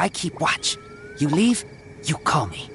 I keep watch. You leave, you call me.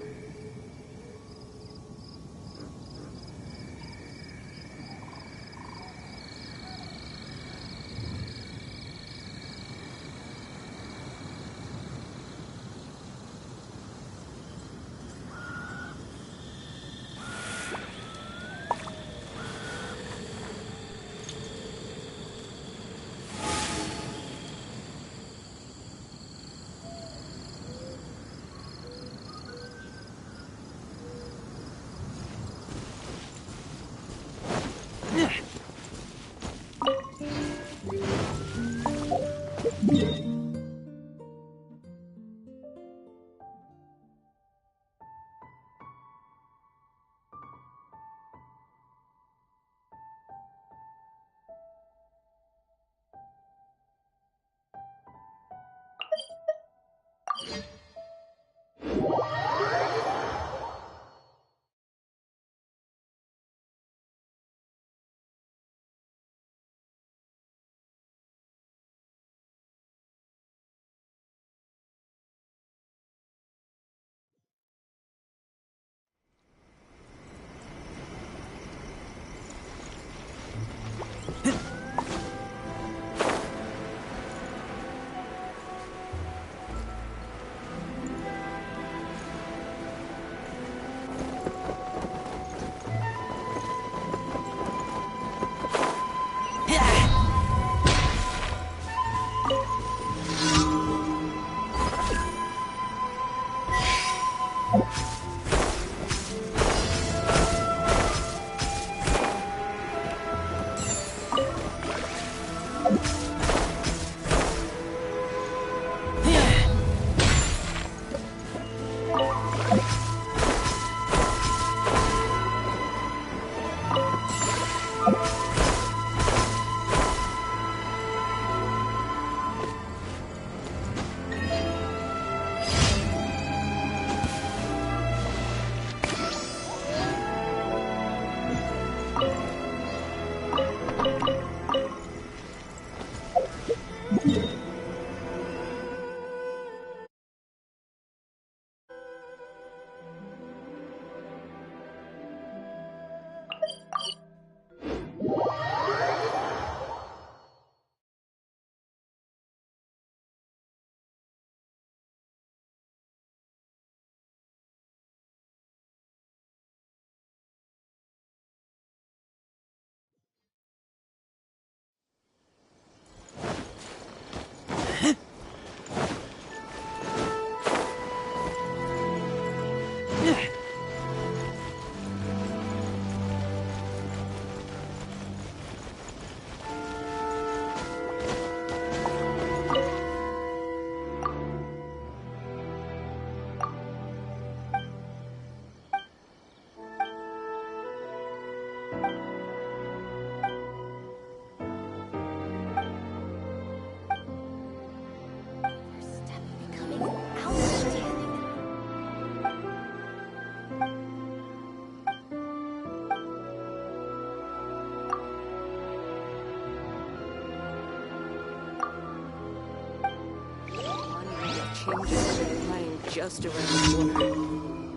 Changes lying just around the corner.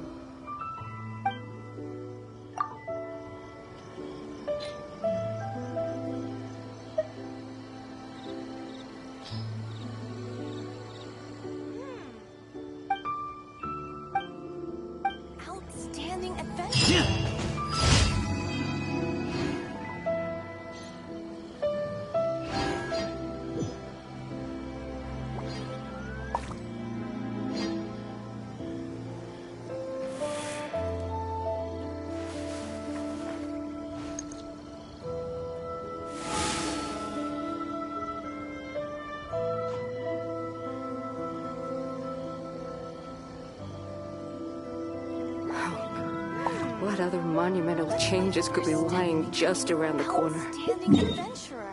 Outstanding adventure. What other monumental changes could be lying just around the corner? Outstanding adventurer.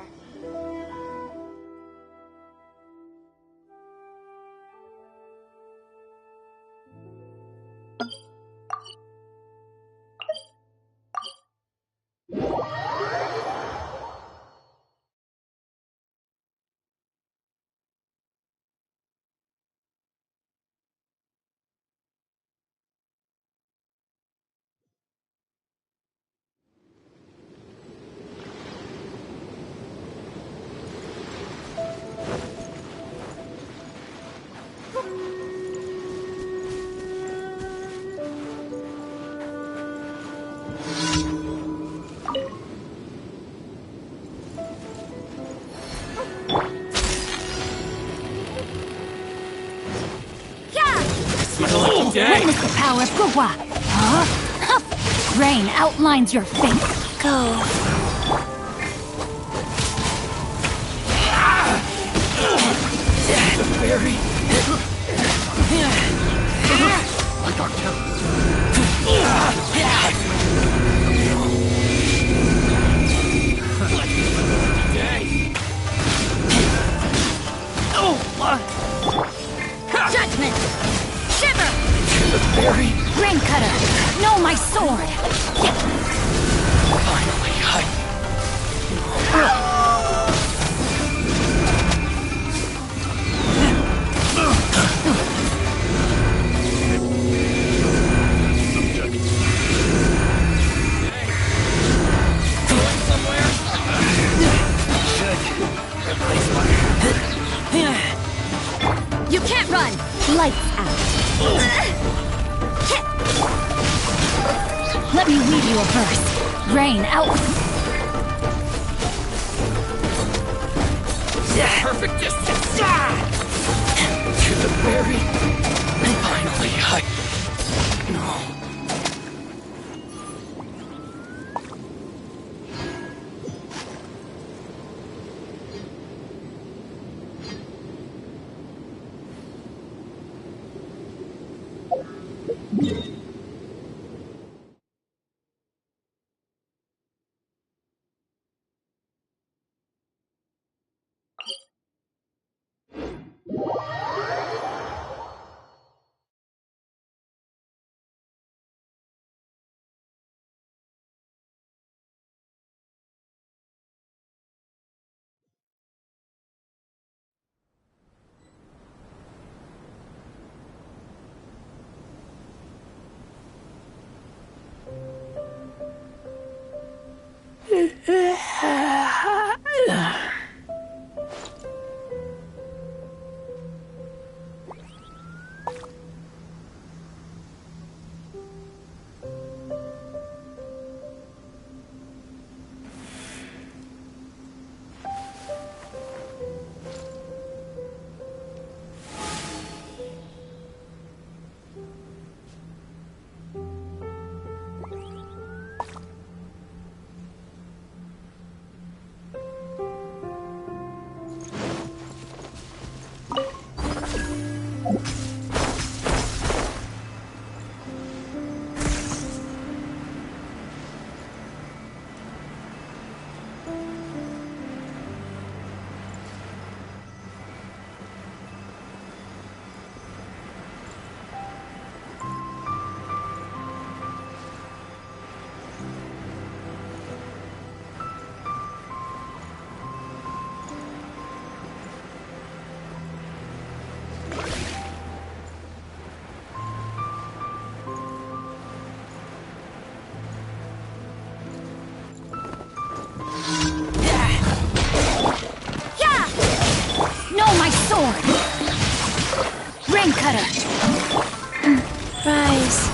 Witness the power of Gugwa! Huh? Rain outlines your fate. Go. Very. My dark tower. Judgment! Shiver! The berry. Rain cutter! Know my sword! Finally, You can't run! Lights out! Let me weave you a verse. Rain out! perfect distance. To the berry. Finally, No. sword! Rain cutter! Rise.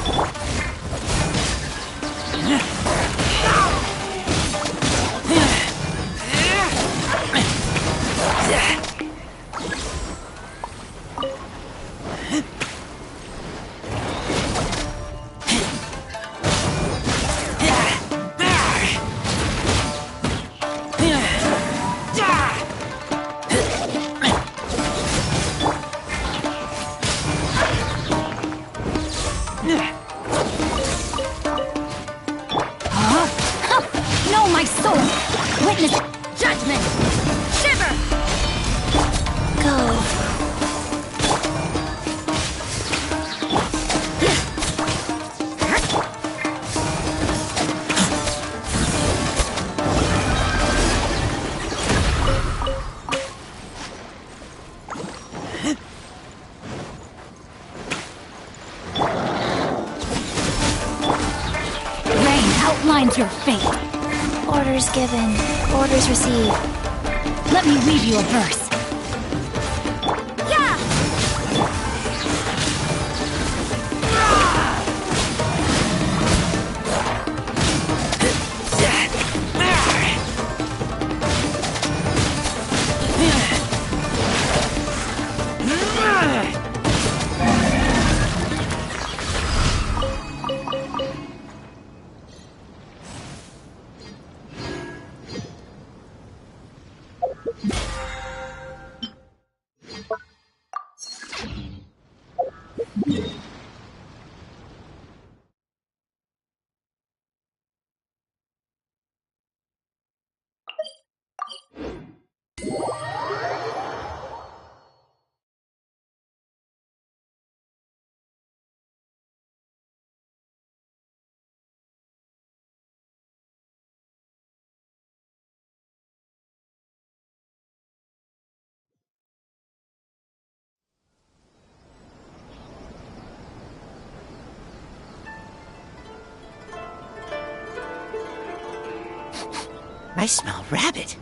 Know my sword! Witness judgment! Shiver! Go. Rain outlines your fate. Orders given. Orders received. Let me weave you a verse. Yeah! I smell rabbit.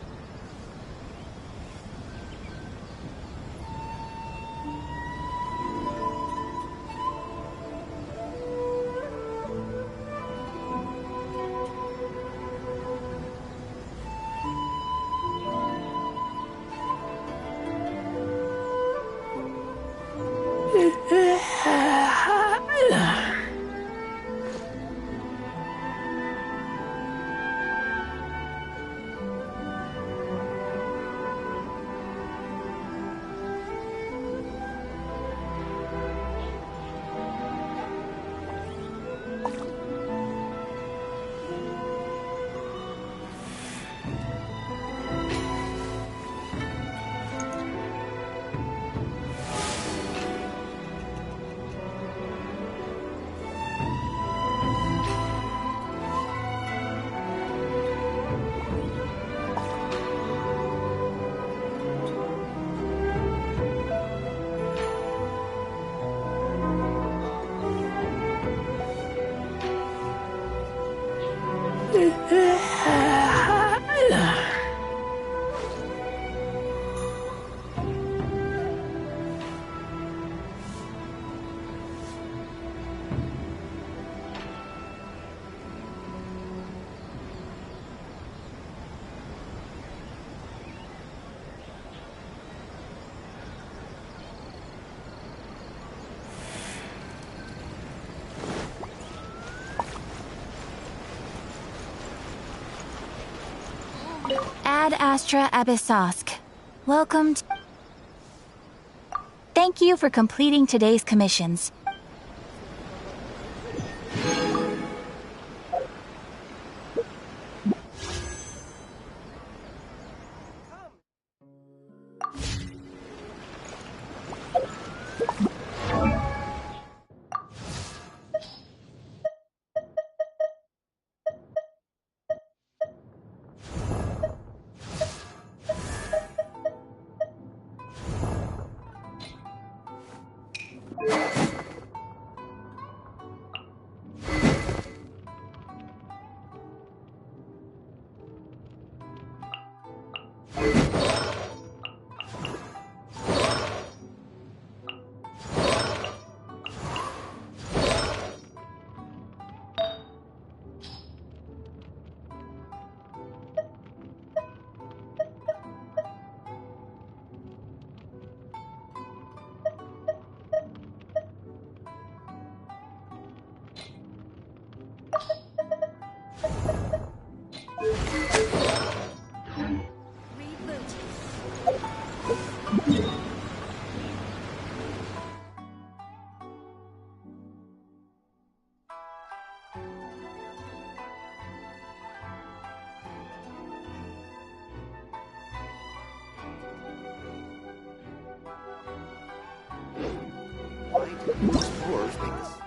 Ad Astra Abyssosk. Welcome to... Thank you for completing today's commissions. Why do explorers make this?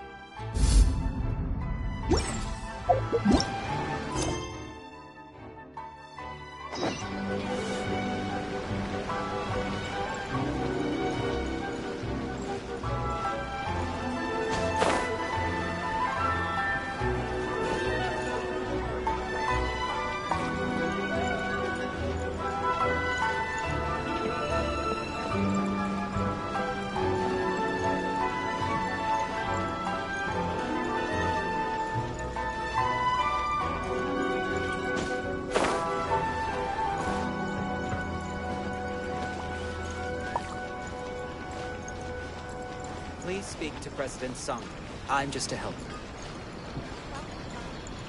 Please speak to President Sung. I'm just a helper.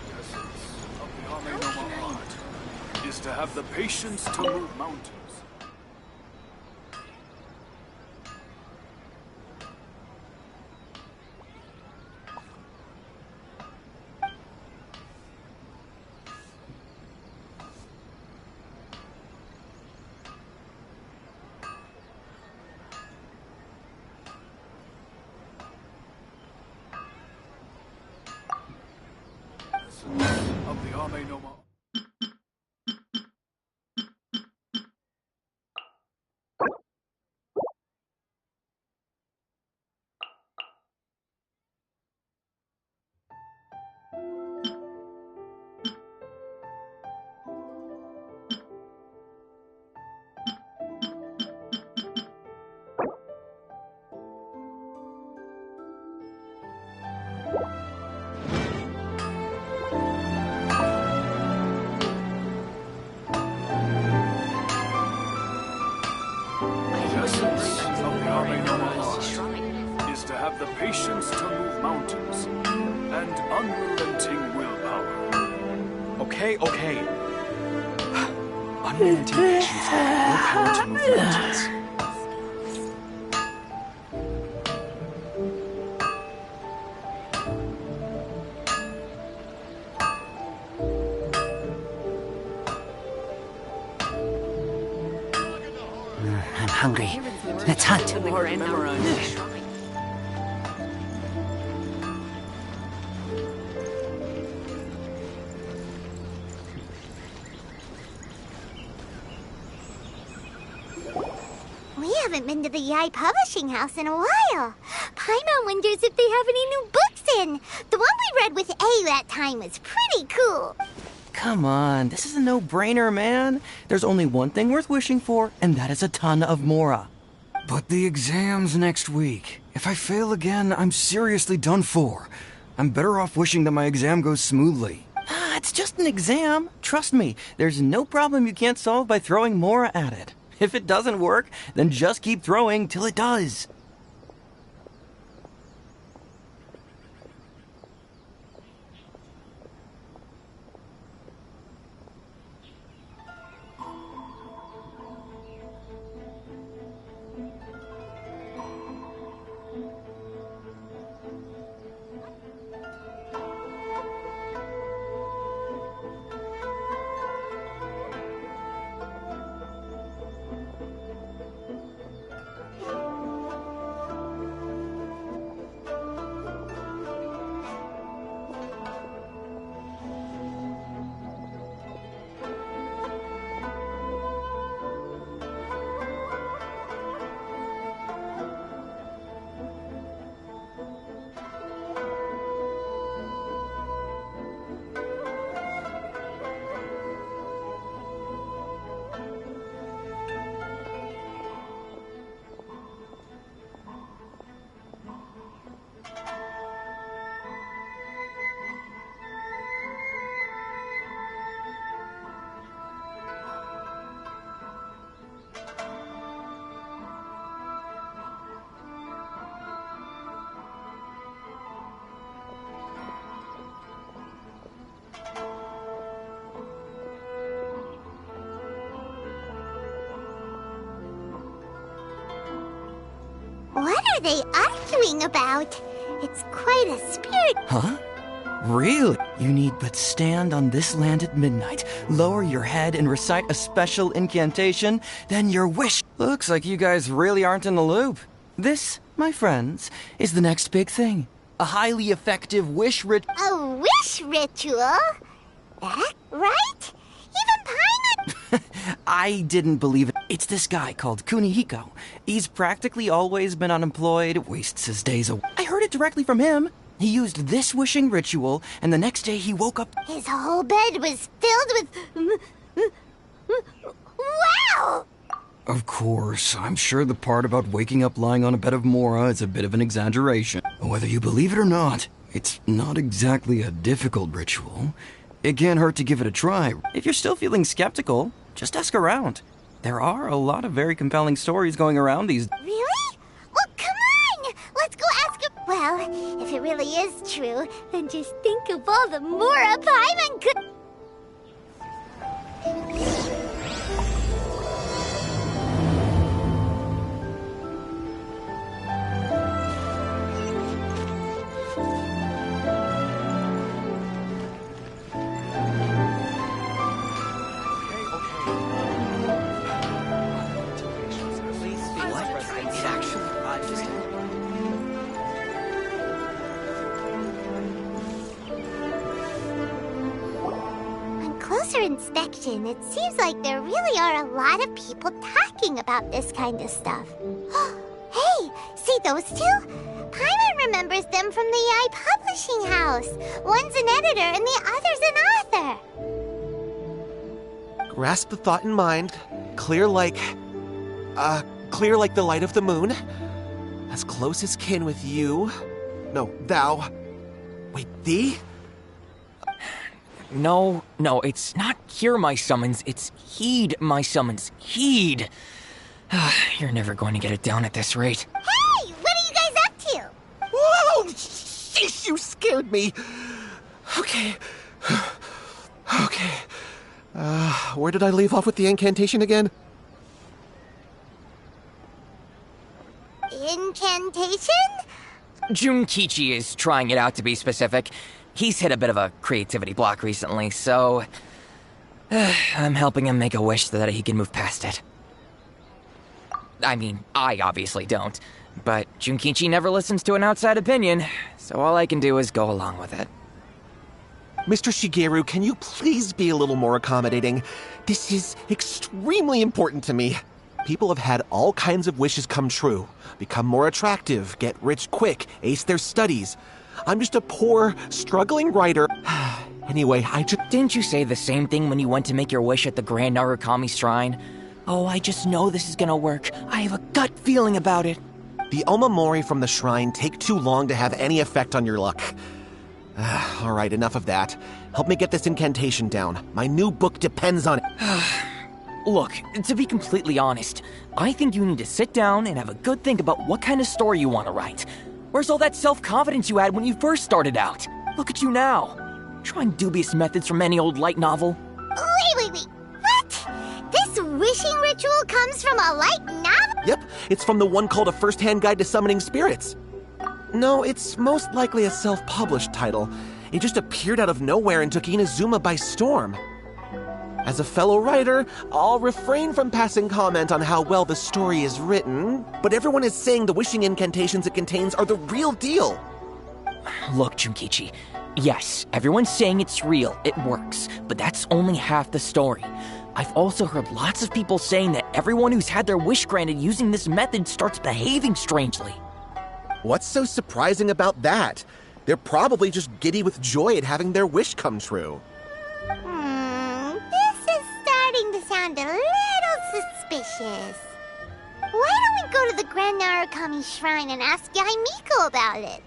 The essence of the Yae Miko art is to have the patience to move mountains. Of the Yae Miko. Is to have the patience to move mountains and unrelenting willpower. Okay. Unrelenting patience and willpower to move mountains. I'm hungry. Let's hunt. We haven't been to the Yae Publishing House in a while. Paimon wonders if they have any new books in. The one we read with A that time was pretty cool. Come on, this is a no-brainer, man. There's only one thing worth wishing for, and that is a ton of Mora. But the exam's next week. If I fail again, I'm seriously done for. I'm better off wishing that my exam goes smoothly. It's just an exam. Trust me, there's no problem you can't solve by throwing Mora at it. If it doesn't work, then just keep throwing till it does. What are they arguing about? It's quite a spirit. Huh? Really? You need but stand on this land at midnight, lower your head and recite a special incantation, then your wish... Looks like you guys really aren't in the loop. This, my friends, is the next big thing. A highly effective wish A wish ritual? That right? Even Paimon... I didn't believe it. It's this guy called Kunihiko. He's practically always been unemployed, wastes his days away. I heard it directly from him. He used this wishing ritual, and the next day he woke up... His whole bed was filled with... Wow! Of course, I'm sure the part about waking up lying on a bed of Mora is a bit of an exaggeration. Whether you believe it or not, it's not exactly a difficult ritual. It can't hurt to give it a try. If you're still feeling skeptical, just ask around. There are a lot of very compelling stories going around these... Really? Well, come on! Let's go Well, if it really is true, then just think of all the Mora Paimon could... Please speak to President Sung. I'm just a helper. On closer inspection, it seems like there really are a lot of people talking about this kind of stuff. Hey, see those two? Paimon remembers them from the Yae Publishing House. One's an editor and the other's an author. Grasp the thought in mind. Clear like the light of the moon. As close as kin with you. No, thou. Wait, thee? No, it's not hear my summons, it's heed my summons. Heed! You're never going to get it down at this rate. Hey, what are you guys up to? Whoa! Sheesh, you scared me. Okay. Okay. Where did I leave off with the incantation again? Incantation? Junkichi is trying it out, to be specific. He's hit a bit of a creativity block recently, so... I'm helping him make a wish so that he can move past it. I mean, I obviously don't, but Junkichi never listens to an outside opinion, so all I can do is go along with it. Mr. Shigeru, can you please be a little more accommodating? This is extremely important to me. People have had all kinds of wishes come true. Become more attractive, get rich quick, ace their studies. I'm just a poor, struggling writer. Anyway, Didn't you say the same thing when you went to make your wish at the Grand Narukami Shrine? Oh, I just know this is gonna work. I have a gut feeling about it. The Omamori from the shrine take too long to have any effect on your luck. Alright, enough of that. Help me get this incantation down. My new book depends on it. Look, to be completely honest, I think you need to sit down and have a good think about what kind of story you want to write. Where's all that self-confidence you had when you first started out? Look at you now. Trying dubious methods from any old light novel. Wait. What? This wishing ritual comes from a light novel? Yep, it's from the one called A First-Hand Guide to Summoning Spirits. No, it's most likely a self-published title. It just appeared out of nowhere and took Inazuma by storm. As a fellow writer, I'll refrain from passing comment on how well the story is written, but everyone is saying the wishing incantations it contains are the real deal. Look, Junkichi, yes, everyone's saying it's real, it works, but that's only half the story. I've also heard lots of people saying that everyone who's had their wish granted using this method starts behaving strangely. What's so surprising about that? They're probably just giddy with joy at having their wish come true. This is starting to sound a little suspicious. Why don't we go to the Grand Narukami Shrine and ask Yae Miko about it?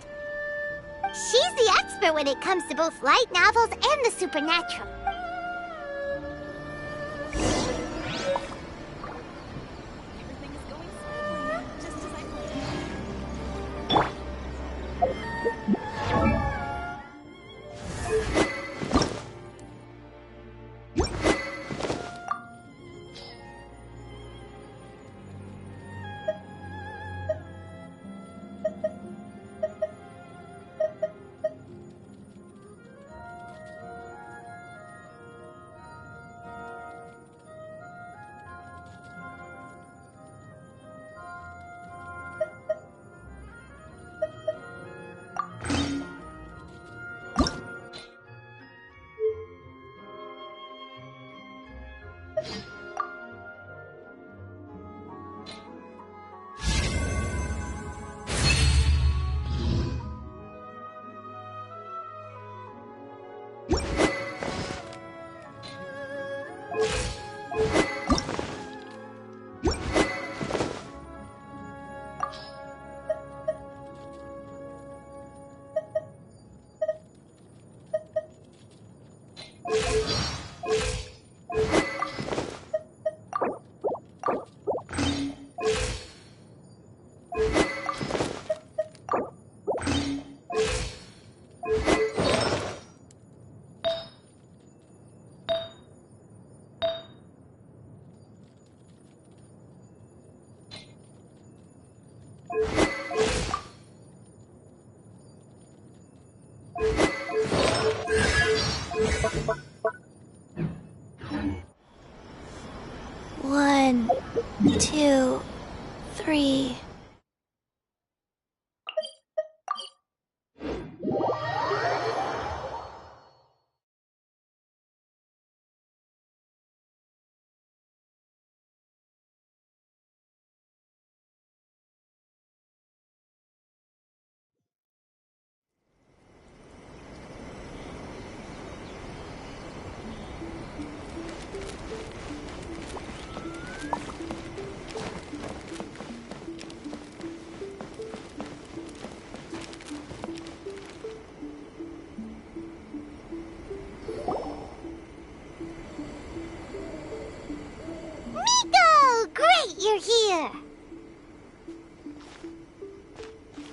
She's the expert when it comes to both light novels and the supernatural.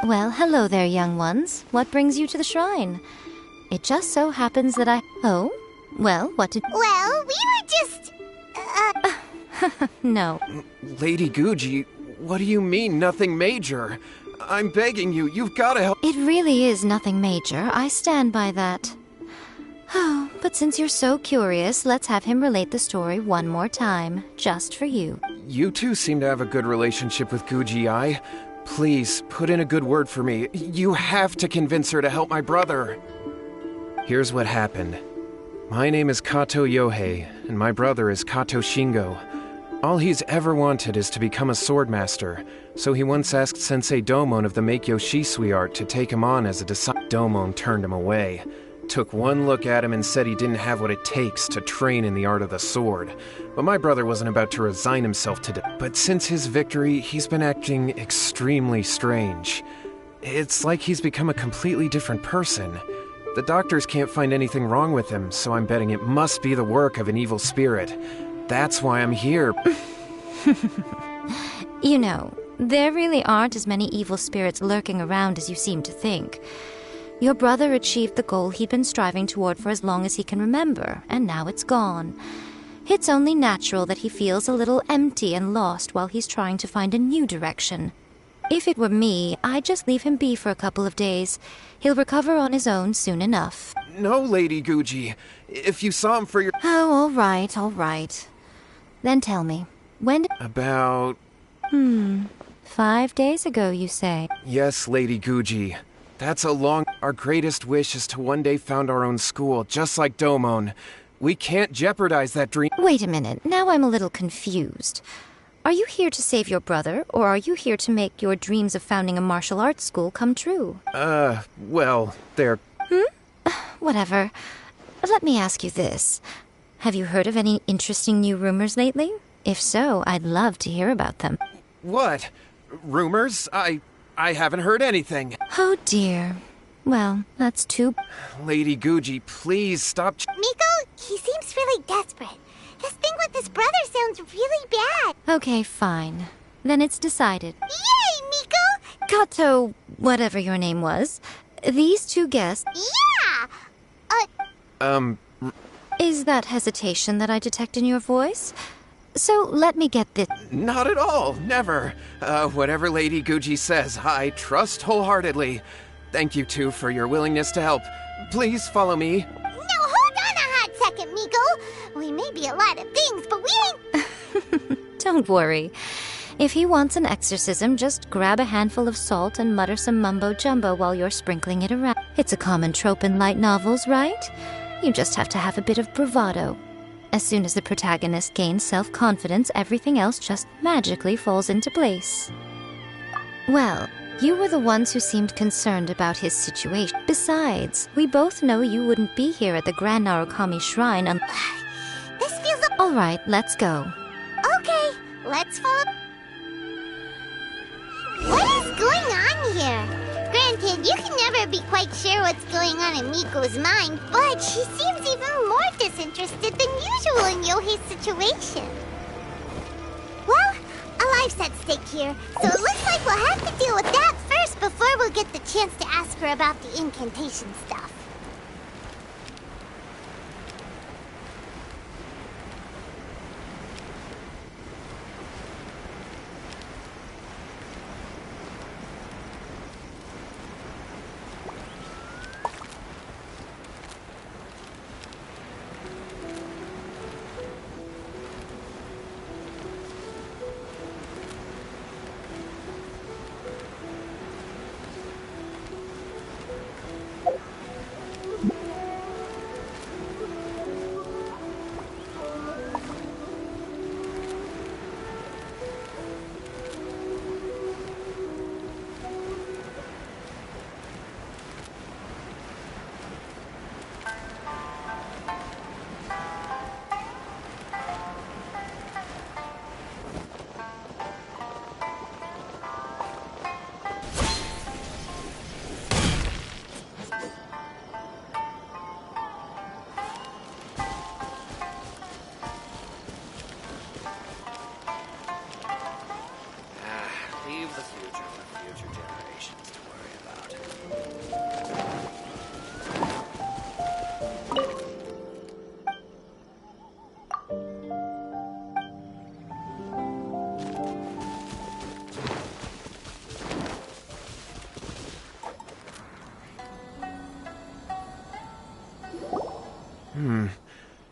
Well, hello there, young ones. What brings you to the shrine? It just so happens that Oh? Well, what did... Well, we were just... No. Lady Guji, what do you mean, nothing major? I'm begging you, you've gotta help. It really is nothing major. I stand by that. Oh, but since you're so curious, let's have him relate the story one more time, just for you. You two seem to have a good relationship with Guji Yae. Please, put in a good word for me. You have to convince her to help my brother. Here's what happened. My name is Kato Yohei, and my brother is Kato Shingo. All he's ever wanted is to become a swordmaster, so he once asked Sensei Domon of the Meikyo Shisui art to take him on as a disciple. Domon turned him away, took one look at him and said he didn't have what it takes to train in the art of the sword. But my brother wasn't about to resign himself to But since his victory, he's been acting extremely strange. It's like he's become a completely different person. The doctors can't find anything wrong with him, so I'm betting it must be the work of an evil spirit. That's why I'm here. You know, there really aren't as many evil spirits lurking around as you seem to think. Your brother achieved the goal he'd been striving toward for as long as he can remember, and now it's gone. It's only natural that he feels a little empty and lost while he's trying to find a new direction. If it were me, I'd just leave him be for a couple of days. He'll recover on his own soon enough. No, Lady Guji. If you saw him for your... Oh, all right. Then tell me, when did... About... 5 days ago, you say? Yes, Lady Guji. That's a long... Our greatest wish is to one day found our own school, just like Domon. We can't jeopardize that dream... Wait a minute, now I'm a little confused. Are you here to save your brother, or are you here to make your dreams of founding a martial arts school come true? Well, they're... Whatever. Let me ask you this. Have you heard of any interesting new rumors lately? If so, I'd love to hear about them. What? Rumors? I haven't heard anything. Oh dear. Well, that's too... Lady Guji, please stop... Miko, he seems really desperate. His thing with his brother sounds really bad. Okay, fine. Then it's decided. Yay, Miko! Kato, whatever your name was, these two guests... Yeah! Is that hesitation that I detect in your voice? So let me get this... Not at all, never. Whatever Lady Guji says, I trust wholeheartedly. Thank you two for your willingness to help. Please follow me. No, hold on a hot second, Miko. We may be a lot of things, but we ain't... Don't worry. If he wants an exorcism, just grab a handful of salt and mutter some mumbo-jumbo while you're sprinkling it around. It's a common trope in light novels, right? You just have to have a bit of bravado. As soon as the protagonist gains self-confidence, everything else just magically falls into place. Well, you were the ones who seemed concerned about his situation. Besides, we both know you wouldn't be here at the Grand Narukami Shrine This feels... All right, let's go. Okay, let's follow... What is going on here? Granted, you can never be quite sure what's going on in Miko's mind, but she seems even more disinterested than usual in Yohei's situation. Well, a life's at stake here, so it looks like we'll have to deal with that first before we'll get the chance to ask her about the incantation stuff.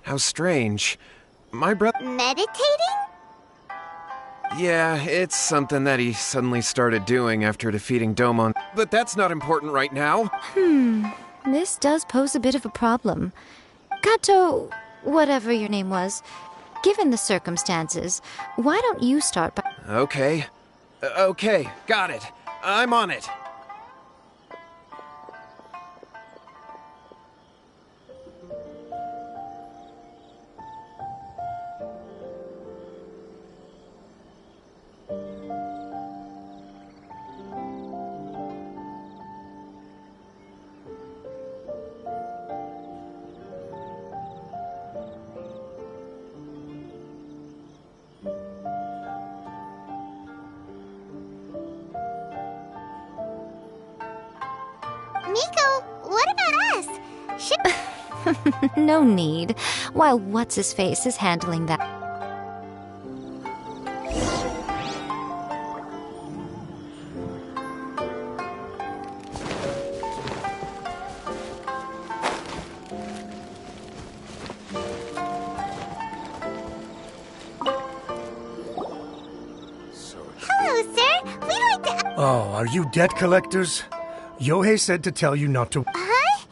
How strange. My brother... Meditating? Yeah, it's something that he suddenly started doing after defeating Domon. But that's not important right now. This does pose a bit of a problem. Kato, whatever your name was, given the circumstances, why don't you start by... Okay. Okay, got it. I'm on it. Miko, what about us? No need, while What's-His-Face is handling that. Hello, sir. We'd like to... Oh, are you debt collectors? Yohei said to tell you not to... Huh?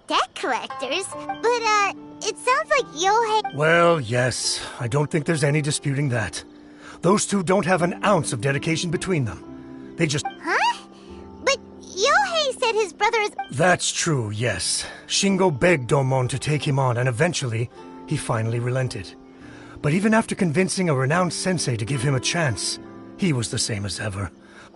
Debt collectors? But, it sounds like Yohei... Well, yes. I don't think there's any disputing that. Those two don't have an ounce of dedication between them. They just... Huh? But Yohei said his brother is... That's true, yes. Shingo begged Domon to take him on, and eventually, he finally relented. But even after convincing a renowned sensei to give him a chance, he was the same as ever,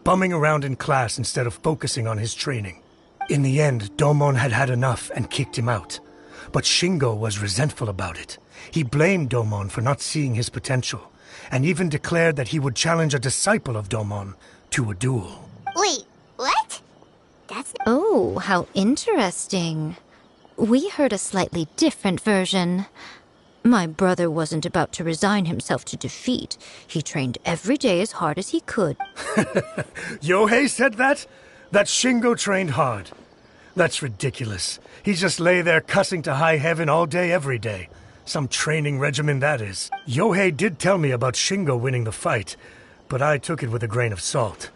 bumming around in class instead of focusing on his training. In the end, Domon had had enough and kicked him out. But Shingo was resentful about it. He blamed Domon for not seeing his potential, and even declared that he would challenge a disciple of Domon to a duel. Wait, what? That's... Oh, how interesting. We heard a slightly different version. My brother wasn't about to resign himself to defeat. He trained every day as hard as he could. Yohei said that? That Shingo trained hard. That's ridiculous. He just lay there cussing to high heaven all day, every day. Some training regimen, that is. Yohei did tell me about Shingo winning the fight, but I took it with a grain of salt.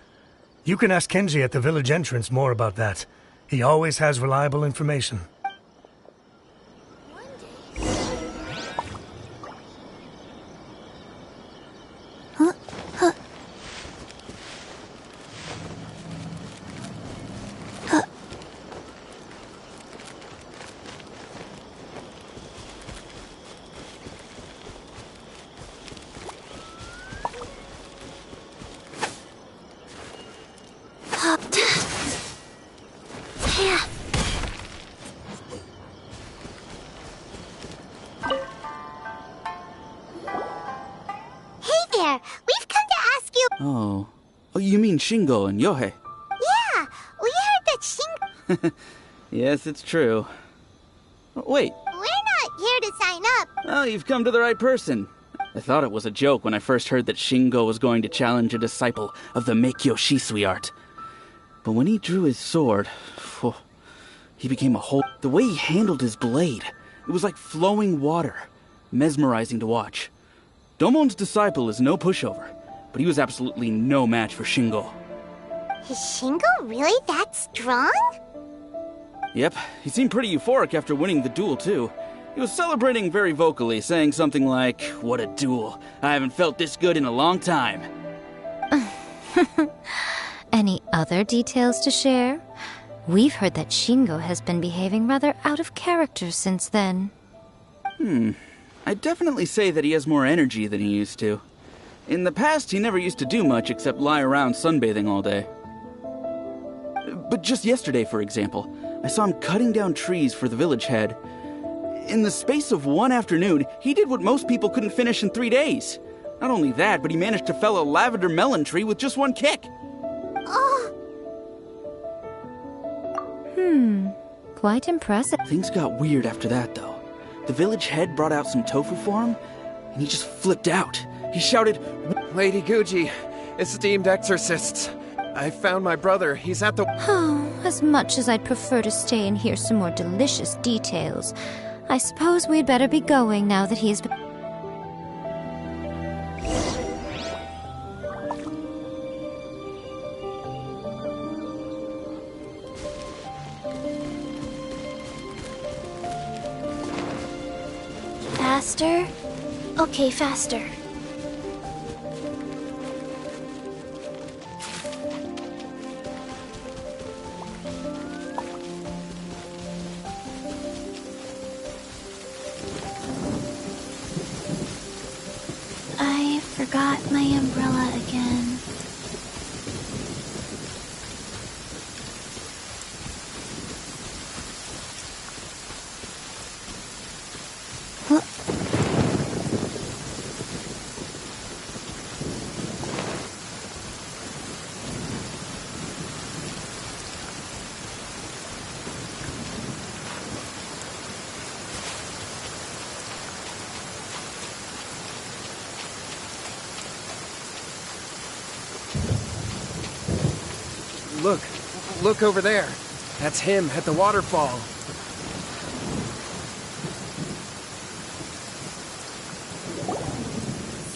You can ask Kenji at the village entrance more about that. He always has reliable information. Oh, you mean Shingo and Yohei? Yeah, we heard that Shingo... Yes, it's true. Wait. We're not here to sign up. Oh, you've come to the right person. I thought it was a joke when I first heard that Shingo was going to challenge a disciple of the Meikyo Shisui art. But when he drew his sword, he became a whole... The way he handled his blade, it was like flowing water, mesmerizing to watch. Domon's disciple is no pushover, but he was absolutely no match for Shingo. Is Shingo really that strong? Yep, he seemed pretty euphoric after winning the duel, too. He was celebrating very vocally, saying something like, "What a duel. I haven't felt this good in a long time." Any other details to share? We've heard that Shingo has been behaving rather out of character since then. I'd definitely say that he has more energy than he used to. In the past, he never used to do much except lie around sunbathing all day. But just yesterday, for example, I saw him cutting down trees for the village head. In the space of one afternoon, he did what most people couldn't finish in 3 days. Not only that, but he managed to fell a lavender melon tree with just one kick. Oh. Quite impressive. Things got weird after that, though. The village head brought out some tofu for him, and he just flipped out. He shouted, "Lady Guji, esteemed exorcists, I found my brother. He's at the..." Oh, as much as I'd prefer to stay and hear some more delicious details, I suppose we'd better be going now that he's been... Faster? Okay, faster. I forgot my umbrella again. Look over there. That's him at the waterfall.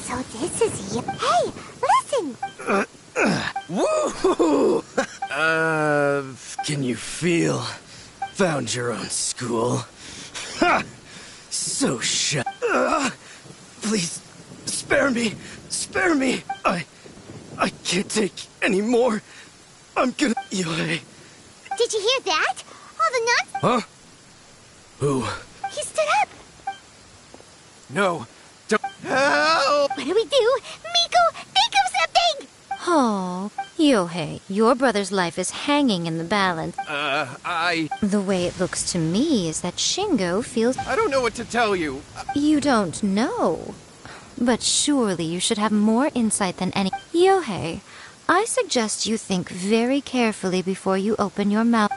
So this is you. Hey, listen! Woo! Can you feel? Found your own school. Ha! So shy. Please, spare me. Spare me. I can't take any more. I'm gonna... Yae. Did you hear that? All the nuts? Huh? Who? He stood up! No, don't... Help! What do we do? Miko, think of something! Oh, Yohei, your brother's life is hanging in the balance. The way it looks to me is that Shingo feels... I don't know what to tell you. You don't know. But surely you should have more insight than any... Yohei, I suggest you think very carefully before you open your mouth.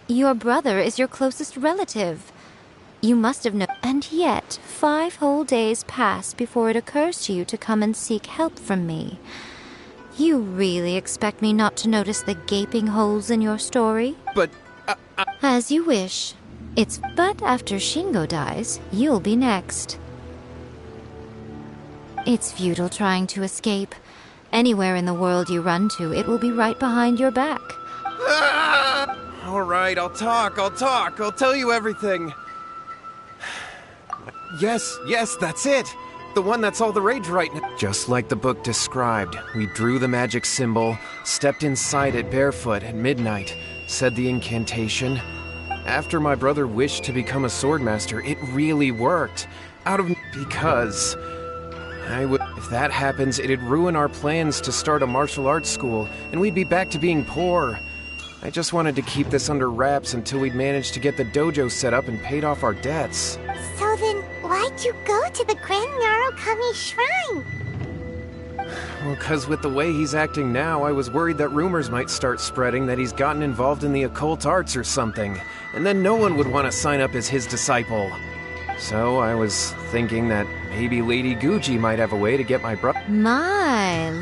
Your brother is your closest relative. You must have known. And yet, 5 whole days pass before it occurs to you to come and seek help from me. You really expect me not to notice the gaping holes in your story? But, As you wish. But after Shingo dies, you'll be next. It's futile trying to escape. Anywhere in the world you run to, it will be right behind your back. All right, I'll talk. I'll tell you everything. Yes, that's it. The one that's all the rage right now. Just like the book described, we drew the magic symbol, stepped inside it barefoot at midnight, said the incantation. After my brother wished to become a swordmaster, it really worked. Because... If that happens, it'd ruin our plans to start a martial arts school, and we'd be back to being poor. I just wanted to keep this under wraps until we'd managed to get the dojo set up and paid off our debts. So then, why'd you go to the Grand Narukami Shrine? Well, 'cause with the way he's acting now, I was worried that rumors might start spreading that he's gotten involved in the occult arts or something, and then no one would want to sign up as his disciple. So I was thinking that maybe Lady Guji might have a way to get my brother.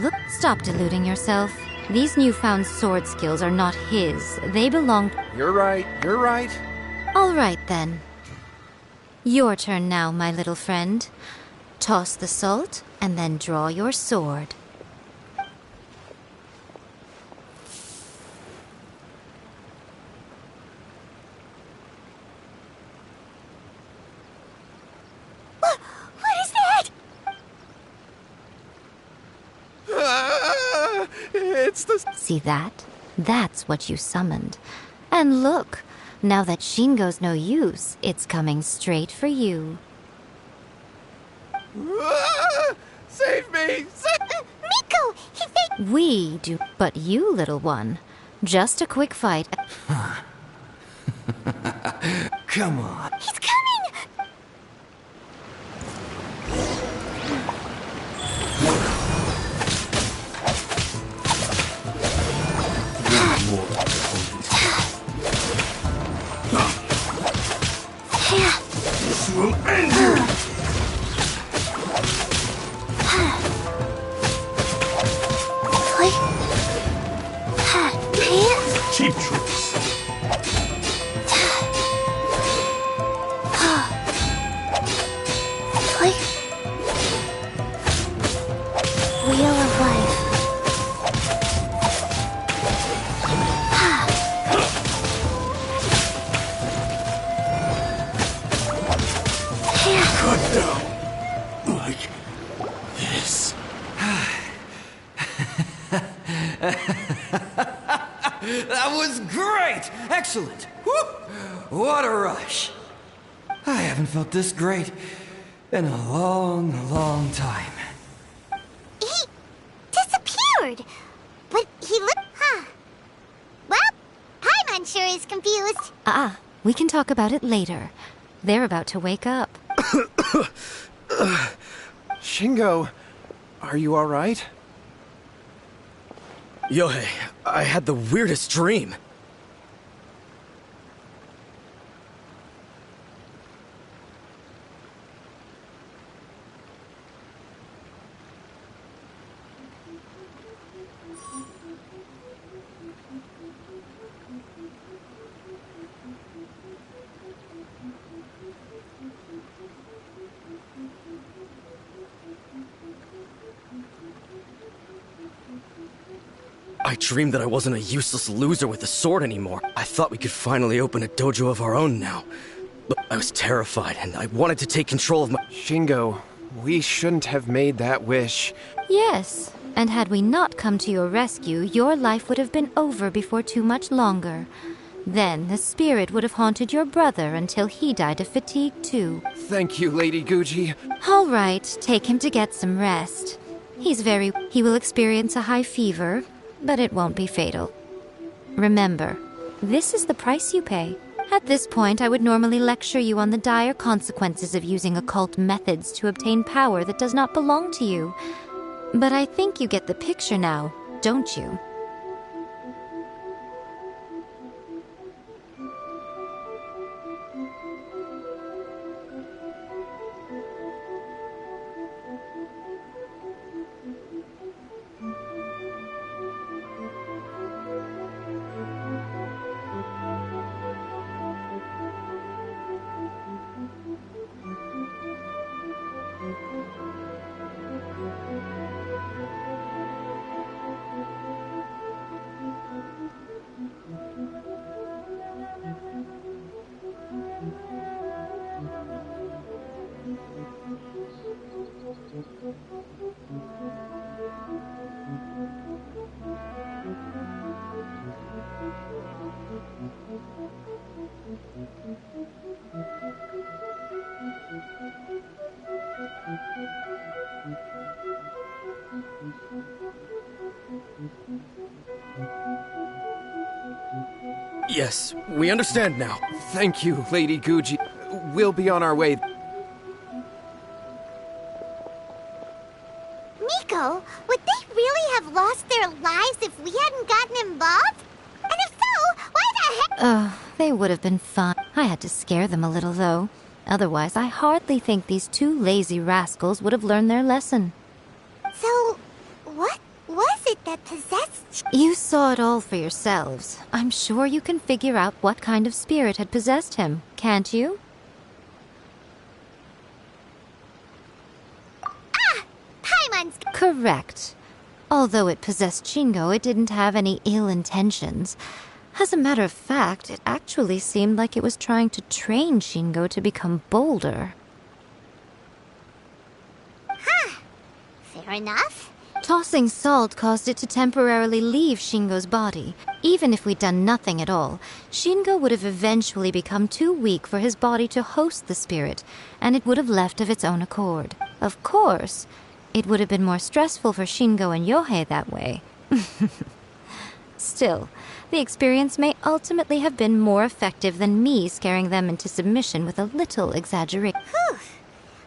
Look, stop deluding yourself. These newfound sword skills are not his. They belong... You're right. All right, then. Your turn now, my little friend. Toss the salt, and then draw your sword. What is that? It's the... See that? That's what you summoned. And look, now that Shingo's no use, it's coming straight for you. Save me! Miko! We do, but you, little one. Just a quick fight. Come on. He's coming! This will end you! Cheap tricks. of life. Cut down. Like this. That was great! Excellent! Whoop! What a rush! I haven't felt this great in a long, long time. He disappeared. But he looked... Huh. Well, Paimon sure is confused. We can talk about it later. They're about to wake up. Shingo, are you alright? Yohei, I had the weirdest dream. I dreamed that I wasn't a useless loser with a sword anymore. I thought we could finally open a dojo of our own now. But I was terrified, and I wanted to take control of my... Shingo, we shouldn't have made that wish. Yes, and had we not come to your rescue, your life would have been over before too much longer. Then the spirit would have haunted your brother until he died of fatigue too. Thank you, Lady Guji. All right, take him to get some rest. He will experience a high fever, but it won't be fatal. Remember, this is the price you pay. At this point, I would normally lecture you on the dire consequences of using occult methods to obtain power that does not belong to you. But I think you get the picture now, don't you? Yes, we understand now. Thank you, Lady Guji. We'll be on our way. Miko, would they really have lost their lives if we hadn't gotten involved? And if so, why the heck? Oh, they would have been fine. I had to scare them a little, though. Otherwise, I hardly think these two lazy rascals would have learned their lesson. So, what was it that possessed... You saw it all for yourselves. I'm sure you can figure out what kind of spirit had possessed him, can't you? Paimon's... Correct. Although it possessed Shingo, it didn't have any ill intentions. As a matter of fact, it actually seemed like it was trying to train Shingo to become bolder. Huh. Fair enough. Tossing salt caused it to temporarily leave Shingo's body. Even if we'd done nothing at all, Shingo would have eventually become too weak for his body to host the spirit, and it would have left of its own accord. Of course, it would have been more stressful for Shingo and Yohei that way. Still, the experience may ultimately have been more effective than me scaring them into submission with a little exaggeration. Whew.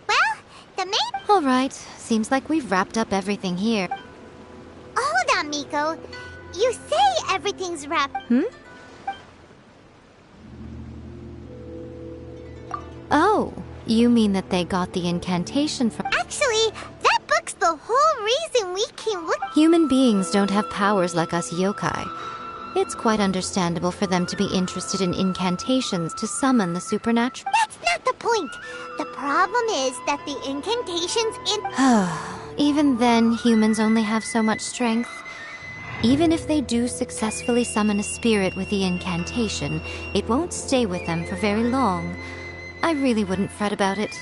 Well, the main... All right, seems like we've wrapped up everything here. Hold on, Miko. You say everything's wrapped... Oh, you mean that they got the incantation from... Actually, that book's the whole reason we came look... Human beings don't have powers like us yokai. It's quite understandable for them to be interested in incantations to summon the supernatural. That's not the point. The problem is that the incantations in... Even then, humans only have so much strength. Even if they do successfully summon a spirit with the incantation, it won't stay with them for very long. I really wouldn't fret about it.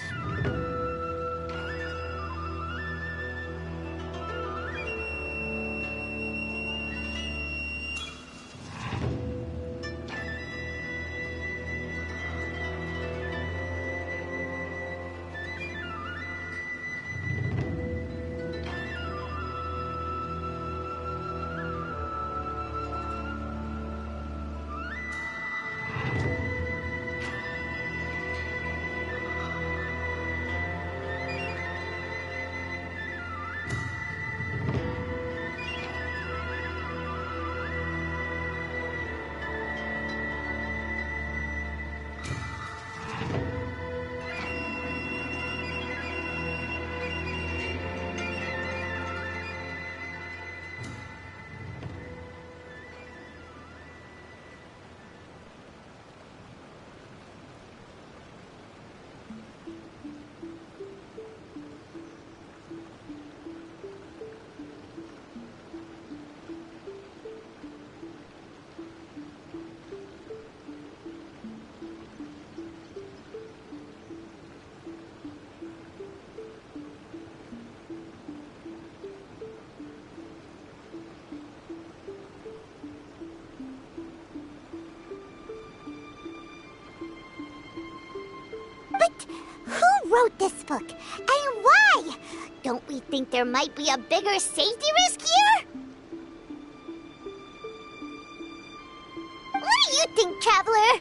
But who wrote this book? And why? Don't we think there might be a bigger safety risk here? What do you think, Traveler?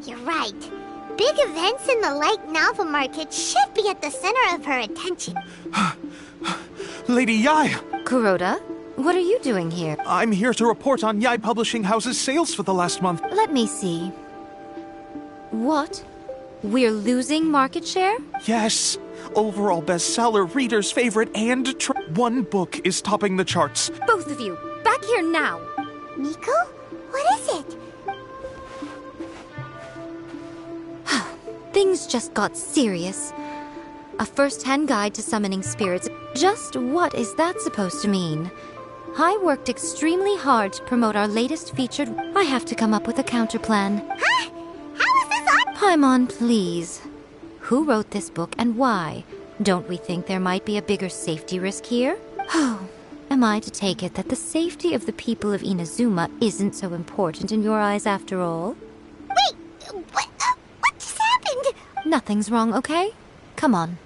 You're right. Big events in the light novel market should be at the center of her attention. Lady Yae! Kuroda, what are you doing here? I'm here to report on Yae Publishing House's sales for the last month. Let me see. What? We're losing market share? Yes. Overall bestseller, readers' favorite, and one book is topping the charts. Both of you, back here now! Miko? What is it? Things just got serious. A first-hand guide to summoning spirits. Just what is that supposed to mean? I worked extremely hard to promote our latest featured. I have to come up with a counterplan. Huh? How is this on? Paimon, please. Who wrote this book and why? Don't we think there might be a bigger safety risk here? Oh, am I to take it that the safety of the people of Inazuma isn't so important in your eyes after all? Wait, what just happened? Nothing's wrong, okay? Come on.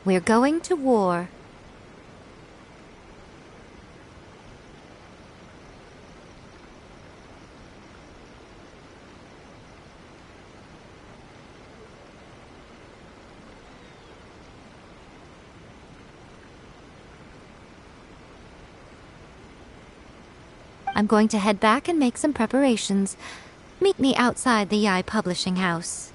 We're going to war. I'm going to head back and make some preparations. Meet me outside the Yae Publishing House.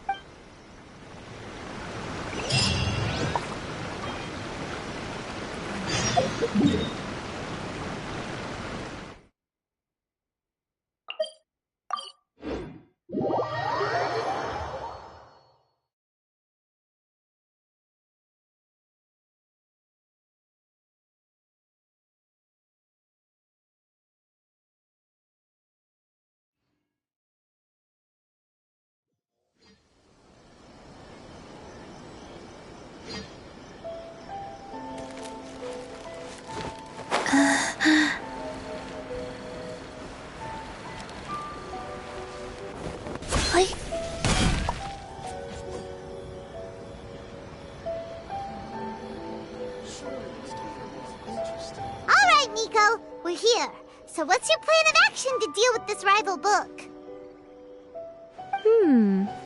Alright, Miko, we're here. So what's your plan of action to deal with this rival book?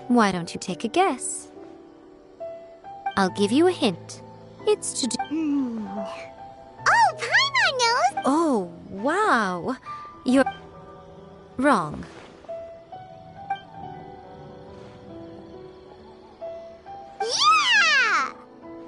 Why don't you take a guess? I'll give you a hint. It's to do... Oh, Paimon knows! Oh, wow. You're... wrong. Yeah!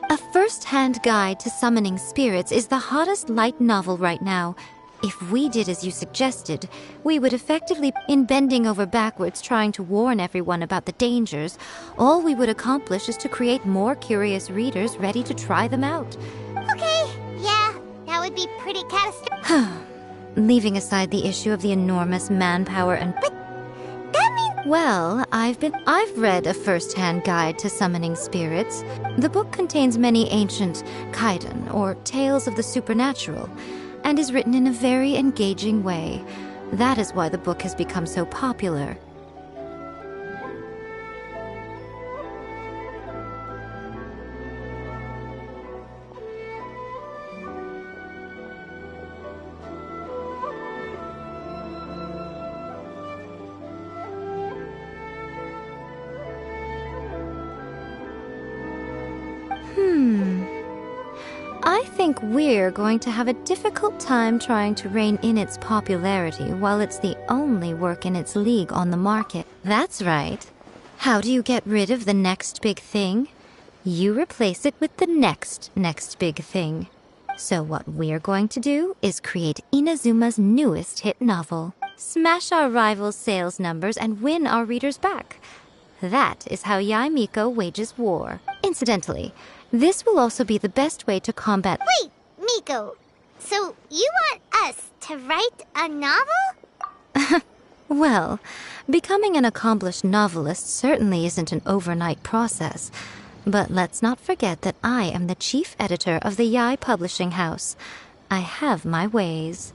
A first-hand guide to summoning spirits is the hottest light novel right now. If we did as you suggested, we would effectively, in bending over backwards trying to warn everyone about the dangers, all we would accomplish is to create more curious readers ready to try them out. Okay, yeah, that would be pretty catastrophic. Leaving aside the issue of the enormous manpower and... But that means... Well, I've read a first-hand guide to summoning spirits. The book contains many ancient kaiden, or tales of the supernatural, and is written in a very engaging way. That is why the book has become so popular. I think we're going to have a difficult time trying to rein in its popularity while it's the only work in its league on the market. That's right. How do you get rid of the next big thing? You replace it with the next big thing. So what we're going to do is create Inazuma's newest hit novel. Smash our rival's sales numbers and win our readers back. That is how Yae Miko wages war. Incidentally, this will also be the best way to combat— Wait, Miko, so you want us to write a novel? Well, becoming an accomplished novelist certainly isn't an overnight process. But let's not forget that I am the chief editor of the Yae Publishing House. I have my ways.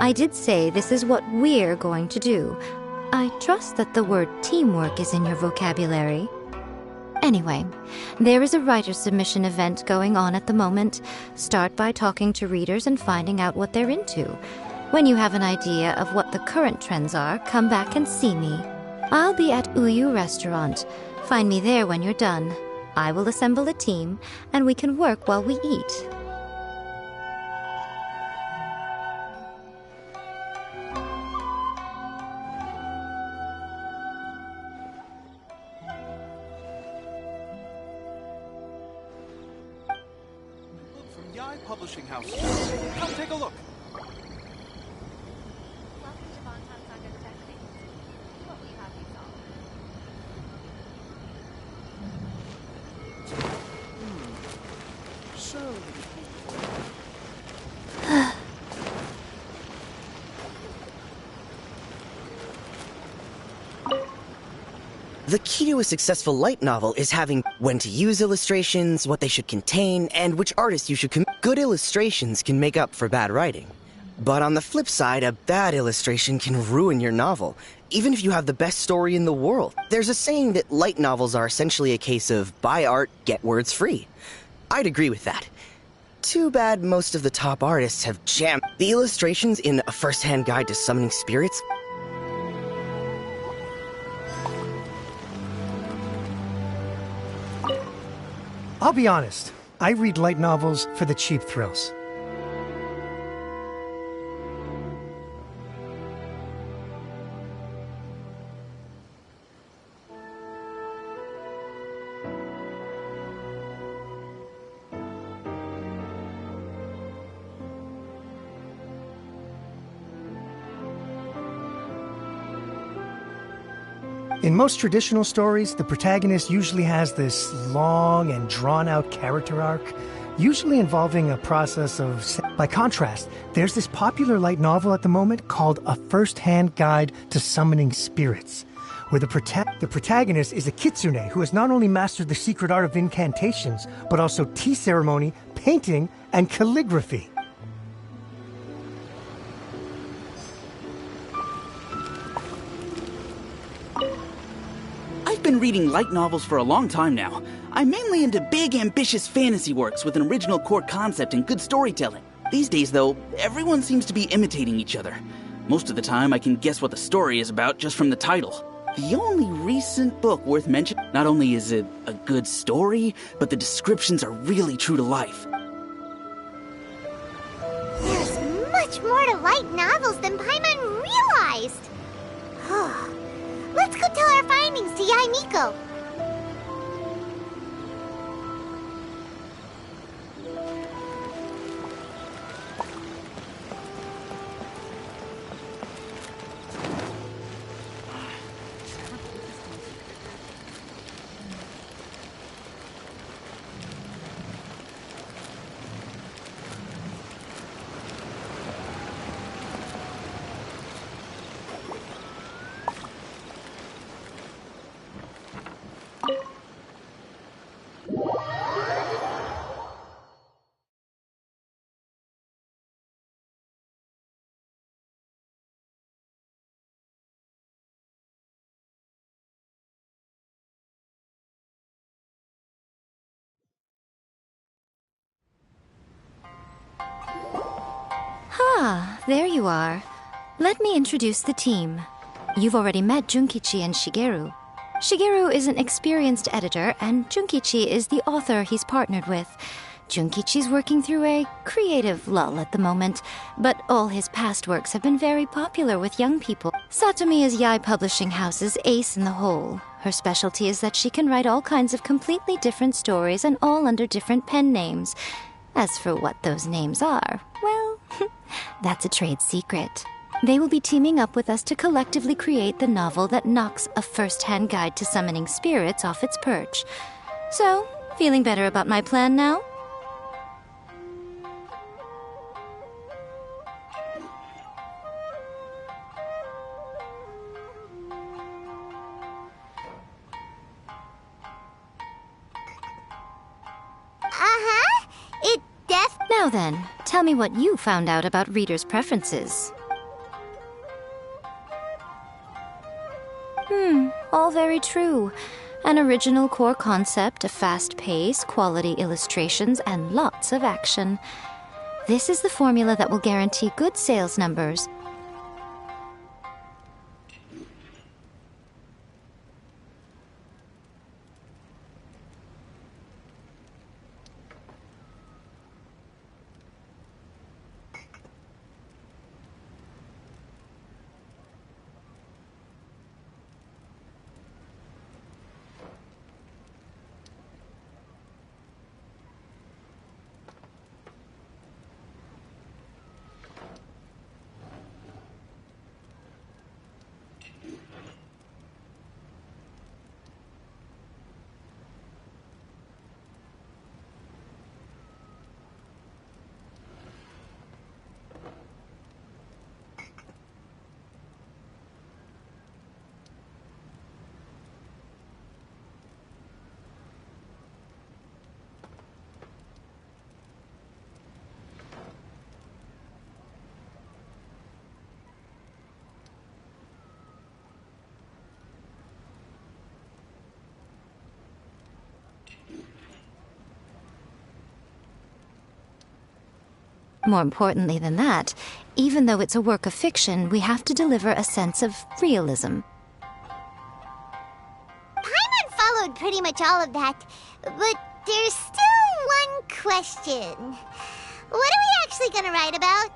I did say this is what we're going to do. I trust that the word teamwork is in your vocabulary. Anyway, there is a writer submission event going on at the moment. Start by talking to readers and finding out what they're into. When you have an idea of what the current trends are, come back and see me. I'll be at Uyu Restaurant. Find me there when you're done. I will assemble a team, and we can work while we eat. From Yae Publishing House. Come take a look. The key to a successful light novel is having when to use illustrations, what they should contain, and which artists you should Good illustrations can make up for bad writing. But on the flip side, a bad illustration can ruin your novel, even if you have the best story in the world. There's a saying that light novels are essentially a case of buy art, get words free. I'd agree with that. Too bad most of the top artists have jammed the illustrations in A First-Hand Guide to Summoning Spirits. I'll be honest, I read light novels for the cheap thrills. In most traditional stories, the protagonist usually has this long and drawn-out character arc, usually involving a process of... By contrast, there's this popular light novel at the moment called A First-Hand Guide to Summoning Spirits, where the protagonist is a kitsune who has not only mastered the secret art of incantations, but also tea ceremony, painting, and calligraphy. been reading light novels for a long time now. I'm mainly into big, ambitious fantasy works with an original core concept and good storytelling. These days, though, everyone seems to be imitating each other. Most of the time, I can guess what the story is about just from the title. The only recent book worth mentioning, not only is it a good story, but the descriptions are really true to life. There's much more to light novels than Paimon realized. Let's go tell our findings to Yae Miko. Ah, there you are. Let me introduce the team. You've already met Junkichi and Shigeru. Shigeru is an experienced editor, and Junkichi is the author he's partnered with. Junkichi's working through a creative lull at the moment, but all his past works have been very popular with young people. Satomi is Yae Publishing House's ace in the hole. Her specialty is that she can write all kinds of completely different stories and all under different pen names. As for what those names are, well, that's a trade secret. They will be teaming up with us to collectively create the novel that knocks a first-hand guide to summoning spirits off its perch. So, feeling better about my plan now? Now then, tell me what you found out about readers' preferences. All very true. An original core concept, a fast pace, quality illustrations, and lots of action. This is the formula that will guarantee good sales numbers. More importantly than that, even though it's a work of fiction, we have to deliver a sense of realism. Paimon followed pretty much all of that, but there's still one question. What are we actually gonna write about?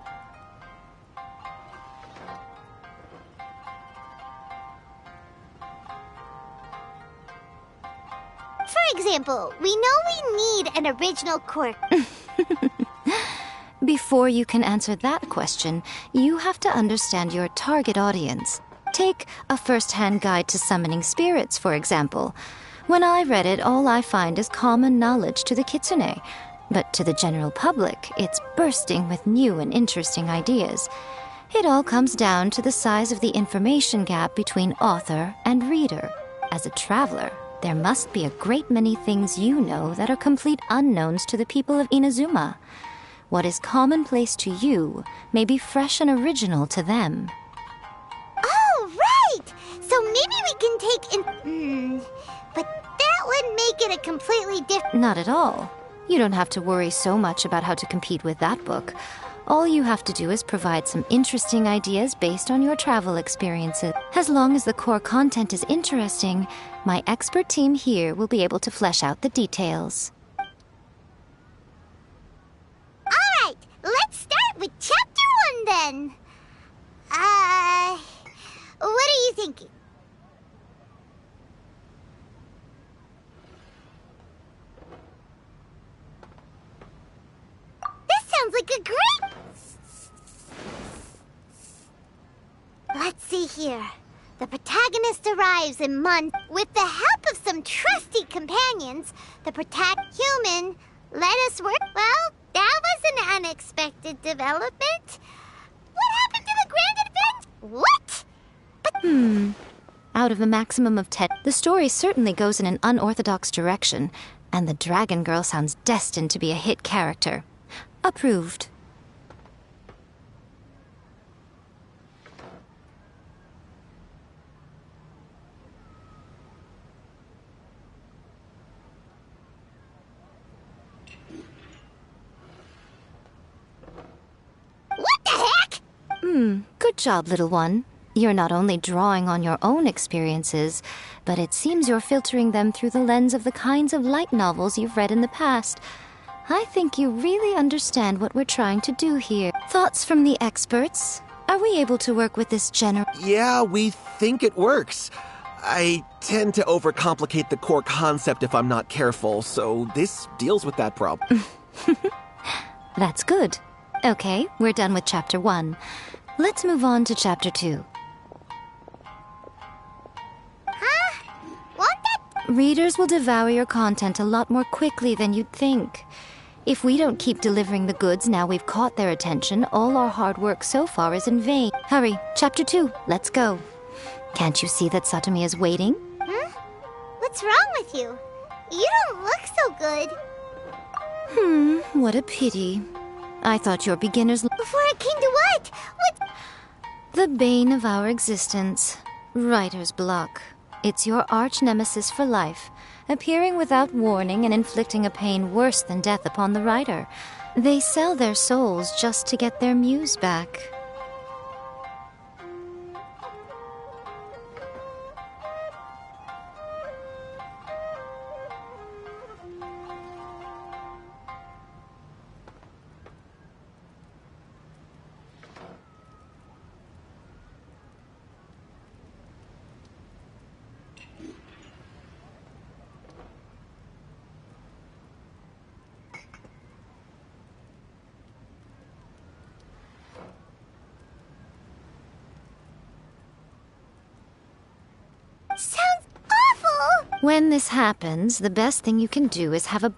For example, we know we need an original core. Before you can answer that question, you have to understand your target audience. Take A First-Hand Guide to Summoning Spirits, for example. When I read it, all I find is common knowledge to the kitsune. But to the general public, it's bursting with new and interesting ideas. It all comes down to the size of the information gap between author and reader. As a traveler, there must be a great many things you know that are complete unknowns to the people of Inazuma. What is commonplace to you may be fresh and original to them. Oh, right! So maybe we can take get a completely different... Not at all. You don't have to worry so much about how to compete with that book. All you have to do is provide some interesting ideas based on your travel experiences. As long as the core content is interesting, my expert team here will be able to flesh out the details. Alright, let's start with Chapter 1 then. What are you thinking? This sounds like a great... Let's see here. The protagonist arrives in month with the help of some trusty companions. The human let us work. Well, that was an unexpected development. What happened to the grand adventure? What? Out of a maximum of 10, the story certainly goes in an unorthodox direction, and the Dragon Girl sounds destined to be a hit character. Approved. What the heck? Good job, little one. You're not only drawing on your own experiences, but it seems you're filtering them through the lens of the kinds of light novels you've read in the past. I think you really understand what we're trying to do here. Thoughts from the experts? Are we able to work with this Yeah, we think it works. I tend to overcomplicate the core concept if I'm not careful, so this deals with that problem. That's good. Okay, we're done with Chapter 1. Let's move on to Chapter 2. Readers will devour your content a lot more quickly than you'd think. If we don't keep delivering the goods now we've caught their attention, all our hard work so far is in vain. Hurry, Chapter 2, let's go. Can't you see that Satomi is waiting? What's wrong with you? You don't look so good. What a pity. I thought your beginners... Before it came to what? What? The bane of our existence. Writer's block. It's your arch-nemesis for life, appearing without warning and inflicting a pain worse than death upon the writer. They sell their souls just to get their muse back. Sounds awful! When this happens, the best thing you can do is have a...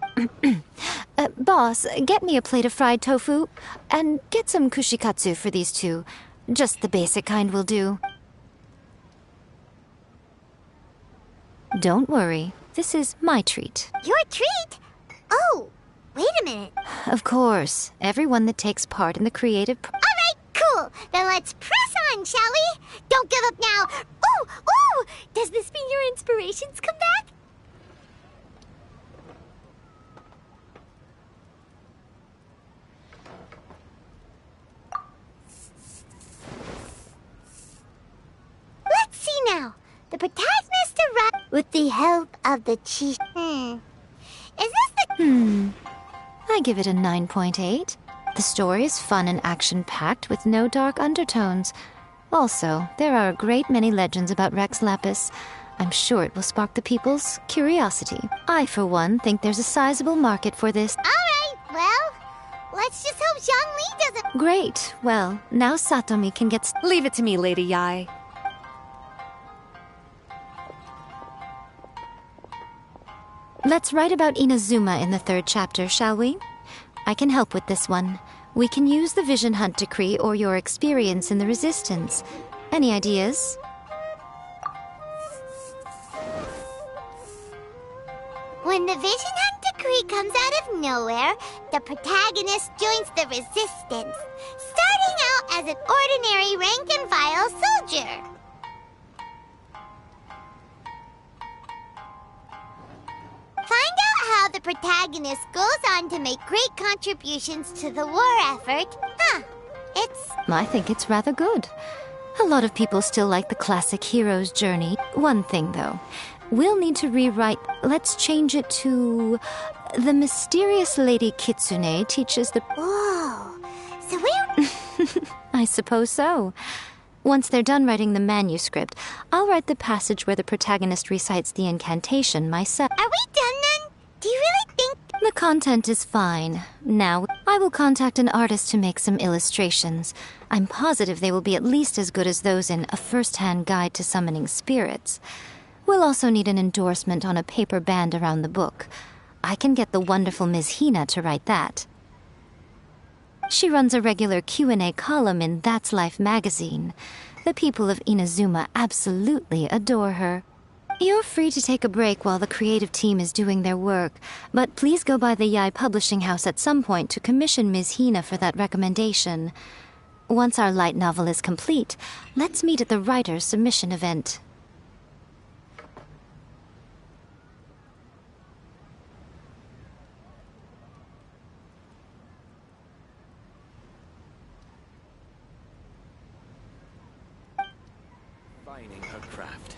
boss, get me a plate of fried tofu, and get some kushikatsu for these two. Just the basic kind will do. Don't worry, this is my treat. Your treat? Oh, wait a minute. Of course, everyone that takes part in the creative... Alright, cool. Then let's press on, shall we? Don't give up now. Ooh, ooh! Does this mean your inspirations come back? Let's see now. The protagonist arrived with the help of the chief. Is this the... I give it a 9.8. The story is fun and action-packed with no dark undertones. Also, there are a great many legends about Rex Lapis. I'm sure it will spark the people's curiosity. I, for one, think there's a sizable market for this. Alright, well, let's just hope Zhongli doesn't... Great. Well, now Satomi can get... Leave it to me, Lady Yae. Let's write about Inazuma in the 3rd chapter, shall we? I can help with this one. We can use the Vision Hunt decree or your experience in the Resistance. Any ideas? When the Vision Hunt decree comes out of nowhere, the protagonist joins the Resistance, starting out as an ordinary rank-and-file soldier. the protagonist goes on to make great contributions to the war effort. Huh. I think it's rather good. A lot of people still like the classic hero's journey. One thing, though. We'll need to rewrite... Let's change it to... The mysterious Lady Kitsune teaches the... Whoa. So we're... I suppose so. Once they're done writing the manuscript, I'll write the passage where the protagonist recites the incantation myself. Are we done then? Do you really think... The content is fine. Now, I will contact an artist to make some illustrations. I'm positive they will be at least as good as those in A First-Hand Guide to Summoning Spirits. We'll also need an endorsement on a paper band around the book. I can get the wonderful Ms. Hina to write that. She runs a regular Q&A column in That's Life magazine. The people of Inazuma absolutely adore her. You're free to take a break while the creative team is doing their work, but please go by the Yae Publishing House at some point to commission Ms. Hina for that recommendation. Once our light novel is complete, let's meet at the writer's submission event. Refining her craft.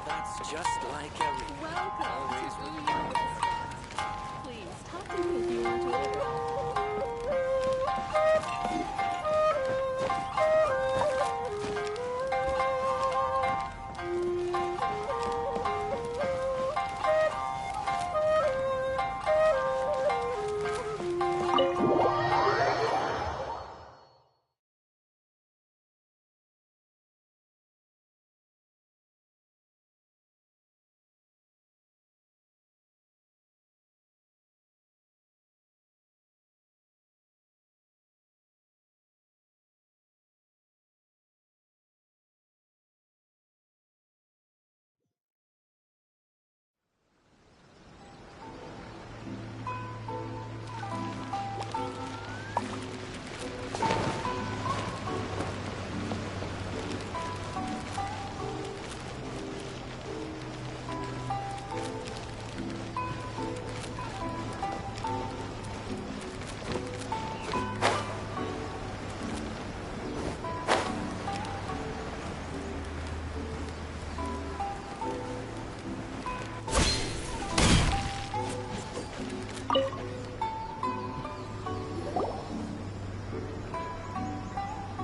That's just like everything. Always with you. Please, talk to me if you want to order.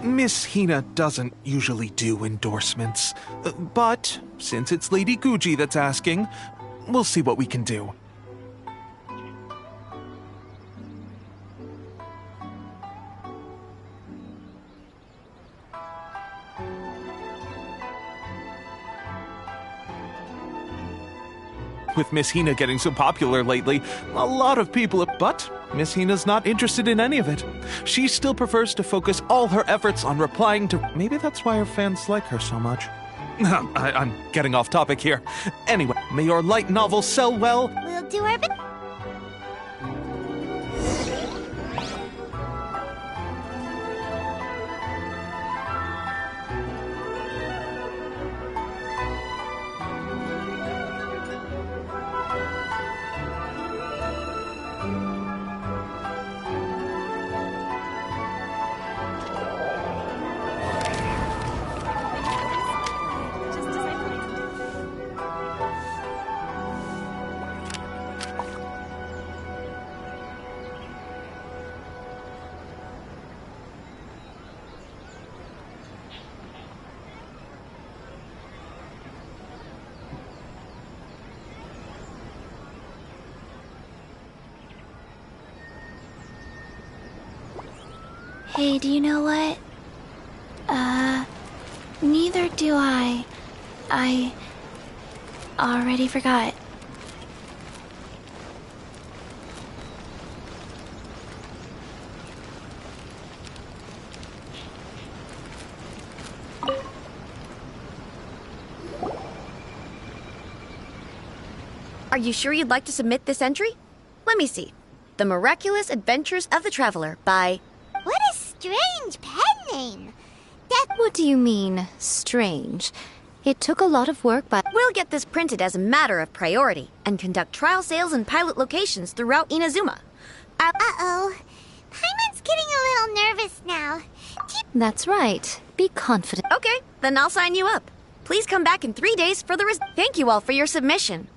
Miss Hina doesn't usually do endorsements, but since it's Lady Guji that's asking, we'll see what we can do. With Miss Hina getting so popular lately, a lot of people but Miss Hina's not interested in any of it. She still prefers to focus all her efforts on replying to... Maybe that's why her fans like her so much. I'm getting off topic here. Anyway, may your light novel sell well. We'll do our best. Hey, do you know what? Neither do I. I already forgot. Are you sure you'd like to submit this entry? Let me see. The Miraculous Adventures of the Traveler by... What a strange pen name! What do you mean, strange? It took a lot of work, but... We'll get this printed as a matter of priority and conduct trial sales in pilot locations throughout Inazuma. Uh-oh. Paimon's getting a little nervous now. That's right. Be confident. Okay, then I'll sign you up. Please come back in 3 days for the Thank you all for your submission.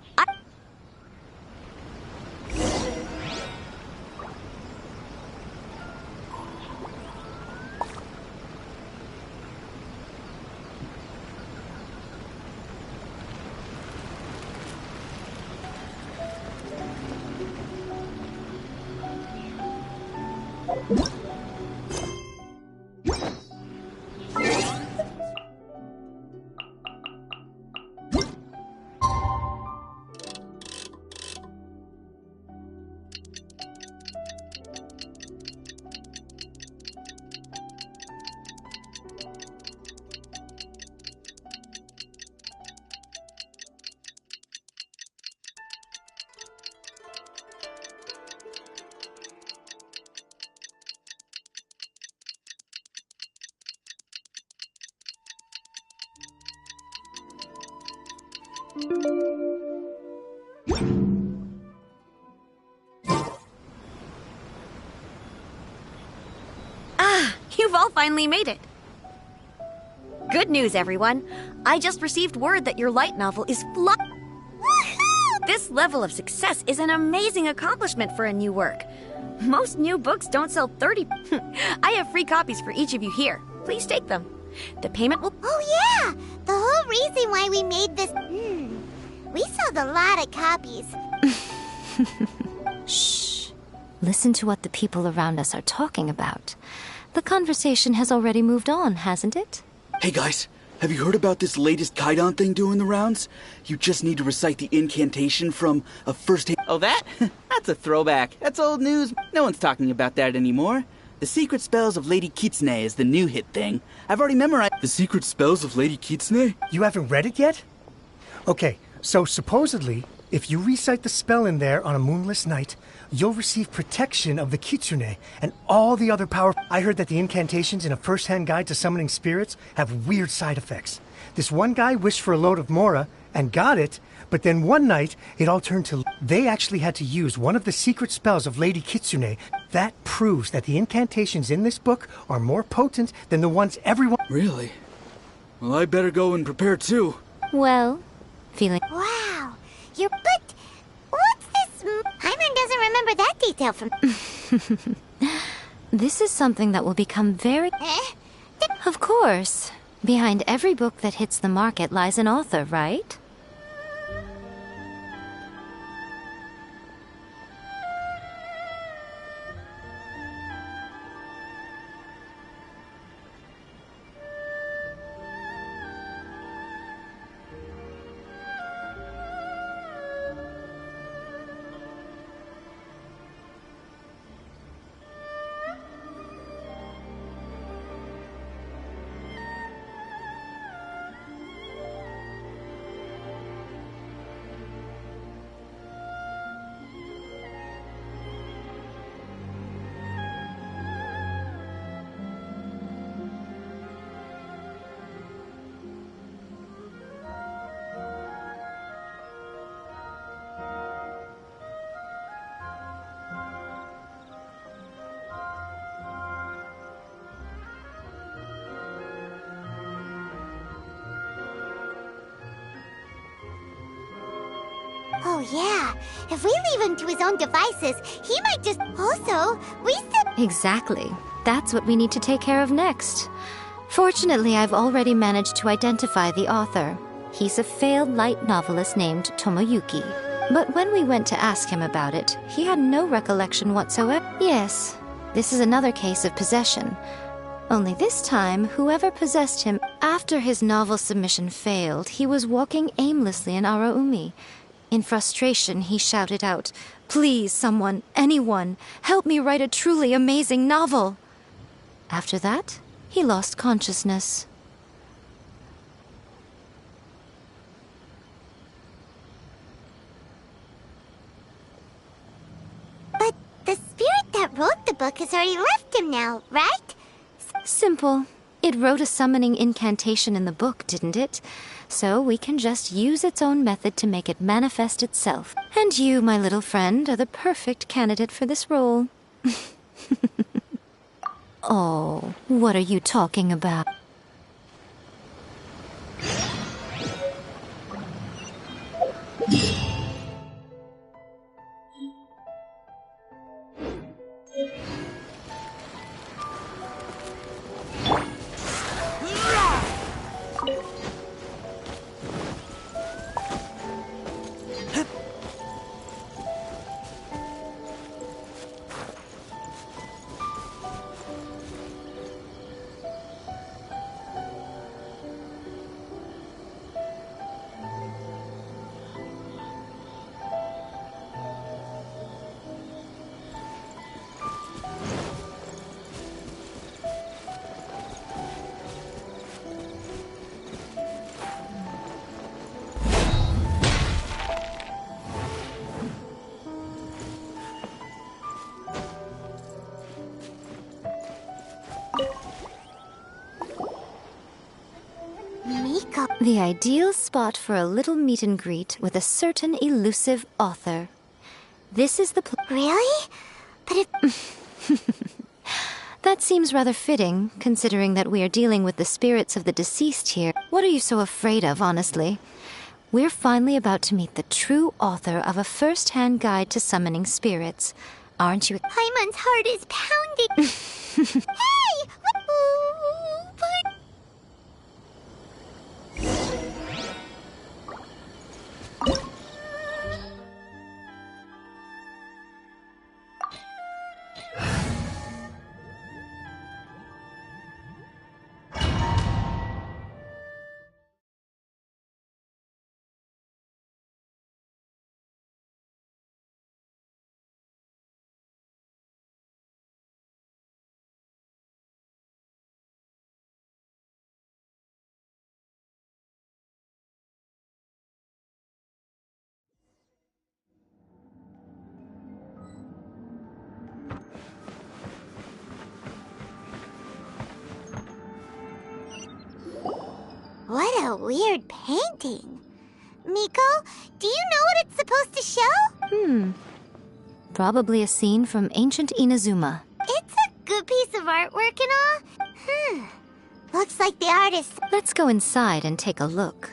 You've all finally made it. Good news, everyone. I just received word that your light novel is This level of success is an amazing accomplishment for a new work. Most new books don't sell 30... I have free copies for each of you here. Please take them. The payment will... Oh, yeah! The whole reason why we made this... We sold a lot of copies. Shh. Listen to what the people around us are talking about. The conversation has already moved on, hasn't it? Hey guys, have you heard about this latest Kaidan thing doing the rounds? You just need to recite the incantation from a first-hand... Oh, that? That's a throwback. That's old news. No one's talking about that anymore. The Secret Spells of Lady Kitsune is the new hit thing. I've already memorized... The Secret Spells of Lady Kitsune? You haven't read it yet? Okay, so supposedly, if you recite the spell in there on a moonless night, you'll receive protection of the Kitsune and all the other power... I heard that the incantations in a first-hand guide to summoning spirits have weird side effects. This one guy wished for a load of Mora and got it, but then one night, it all turned to... They actually had to use one of the secret spells of Lady Kitsune. That proves that the incantations in this book are more potent than the ones everyone... Really? Well, I better go and prepare too. Well, feeling... Wow. You're... But... What's this... Paimon doesn't remember that detail from... This is something that will become very... Of course. Behind every book that hits the market lies an author, right? Oh, yeah. If we leave him to his own devices, he might just... Also, we said... Exactly. That's what we need to take care of next. Fortunately, I've already managed to identify the author. He's a failed light novelist named Tomoyuki. But when we went to ask him about it, he had no recollection whatsoever. Yes, This is another case of possession. Only this time, whoever possessed him after his novel submission failed, he was walking aimlessly in Araumi. In frustration, he shouted out, "Please, someone, anyone, help me write a truly amazing novel." After that, he lost consciousness. But the spirit that wrote the book has already left him now, right? Simple. It wrote a summoning incantation in the book, didn't it? So we can just use its own method to make it manifest itself. And you, my little friend, are the perfect candidate for this role. Oh, what are you talking about? Miko. The ideal spot for a little meet and greet with a certain elusive author. This is the Really? But if... That seems rather fitting, considering that we are dealing with the spirits of the deceased here. What are you so afraid of, honestly? We're finally about to meet the true author of a first-hand guide to summoning spirits. Aren't you? Paimon's heart is pounding. Hey! But... What a weird painting. Miko, do you know what it's supposed to show? Probably a scene from ancient Inazuma. It's a good piece of artwork and all. Looks like the artist... Let's go inside and take a look.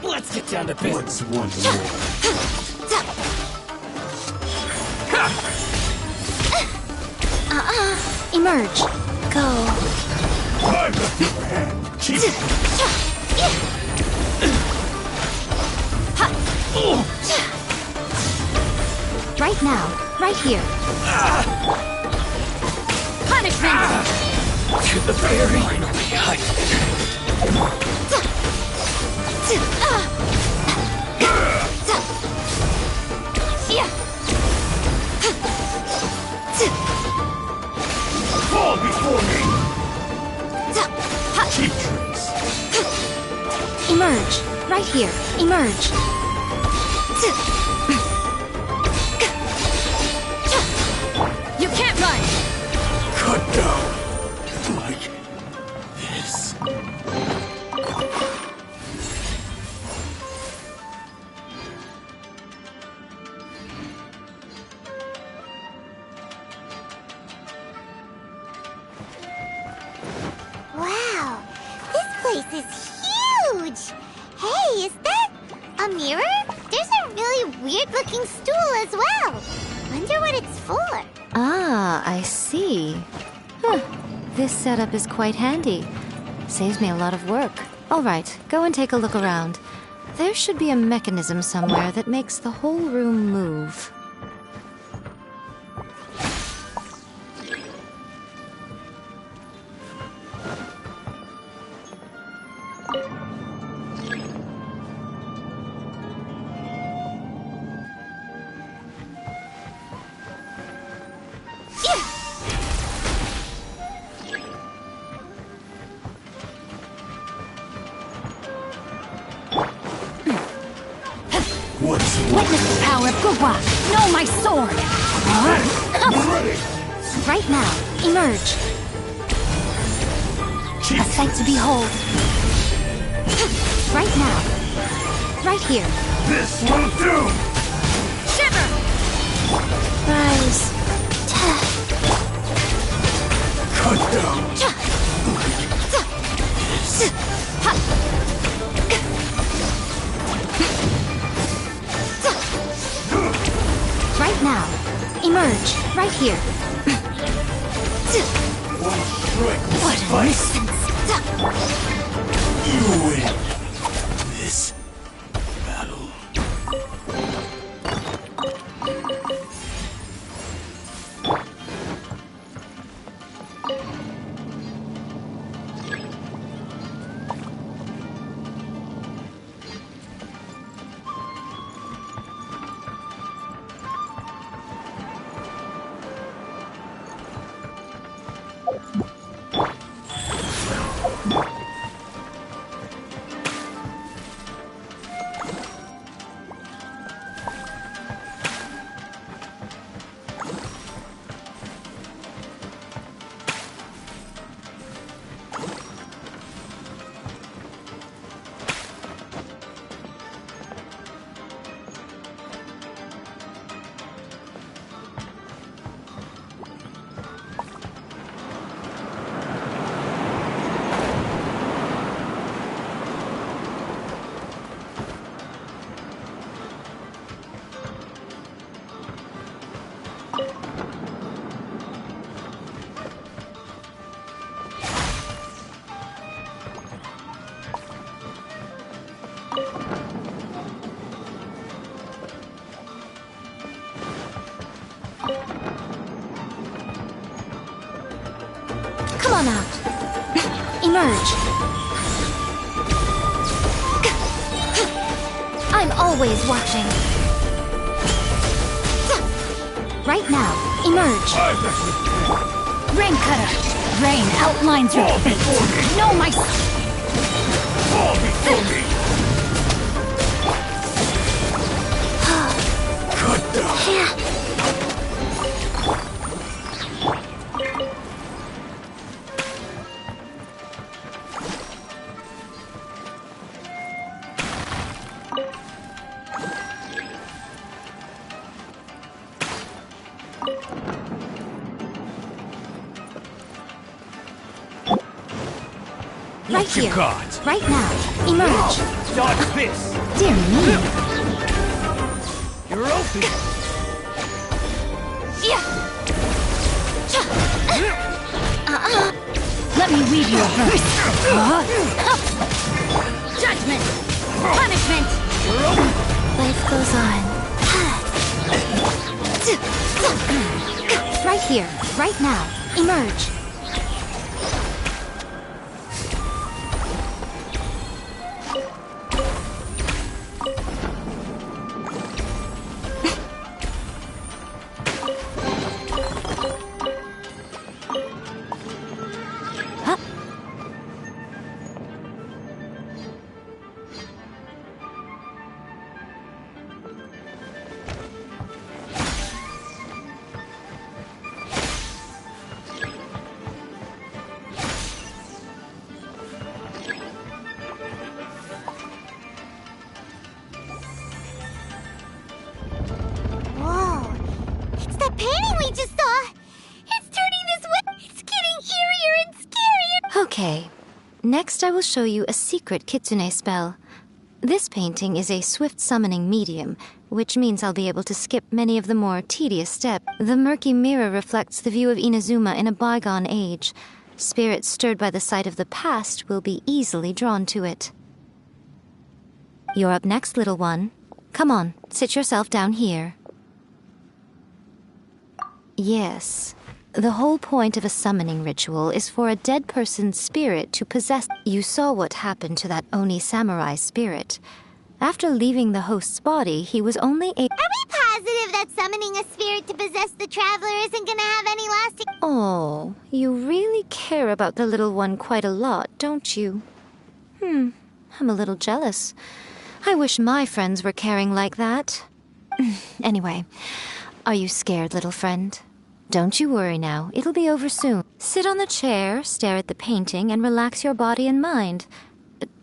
Let's get down to business. What's one more? Emerge. Go. I'm the upper hand. Cheat. Right now. Right here. Punishment! To the very Fall before me! Cheap tricks. Emerge. Right here. Emerge. You can't run! Cut down. Like this. Wow, this place is huge! Hey, is that a mirror? There's a really weird-looking stool as well. Wonder what it's for. Ah, I see. Huh. This setup is quite handy. Saves me a lot of work. All right, go and take a look around. There should be a mechanism somewhere that makes the whole room move. Witness the power of Gugwa! Know my sword! Right now, emerge! A sight to behold! Right now. Right here. This will do! Shiver! Rise. Cut down! Right now. Emerge. Right here. One strike will What a suffice. nuisance! You win this battle. Come on out. Emerge. I'm always watching. Right now, emerge. Rain Cutter! Rain outlines your fate! Know my... Fall before me! Cut down! Right What you here. got? Right now. Emerge. Dodge this! Dear me. You're open! Let me weave you a verse. Judgment! Punishment! Life goes on. Right here. Right now. Emerge. Whoa. It's the painting we just saw. It's turning this way. It's getting eerier and scarier. Okay. Next, I will show you a secret kitsune spell. This painting is a swift summoning medium, which means I'll be able to skip many of the more tedious steps. The murky mirror reflects the view of Inazuma in a bygone age. Spirits stirred by the sight of the past will be easily drawn to it. You're up next, little one. Come on, sit yourself down here. Yes. The whole point of a summoning ritual is for a dead person's spirit to possess. You saw what happened to that Oni samurai spirit. After leaving the host's body, he was only a— Are we positive that summoning a spirit to possess the traveler isn't gonna have any lasting— Oh, you really care about the little one quite a lot, don't you? I'm a little jealous. I wish my friends were caring like that. Anyway, are you scared, little friend? Don't you worry now, it'll be over soon. Sit on the chair, stare at the painting, and relax your body and mind.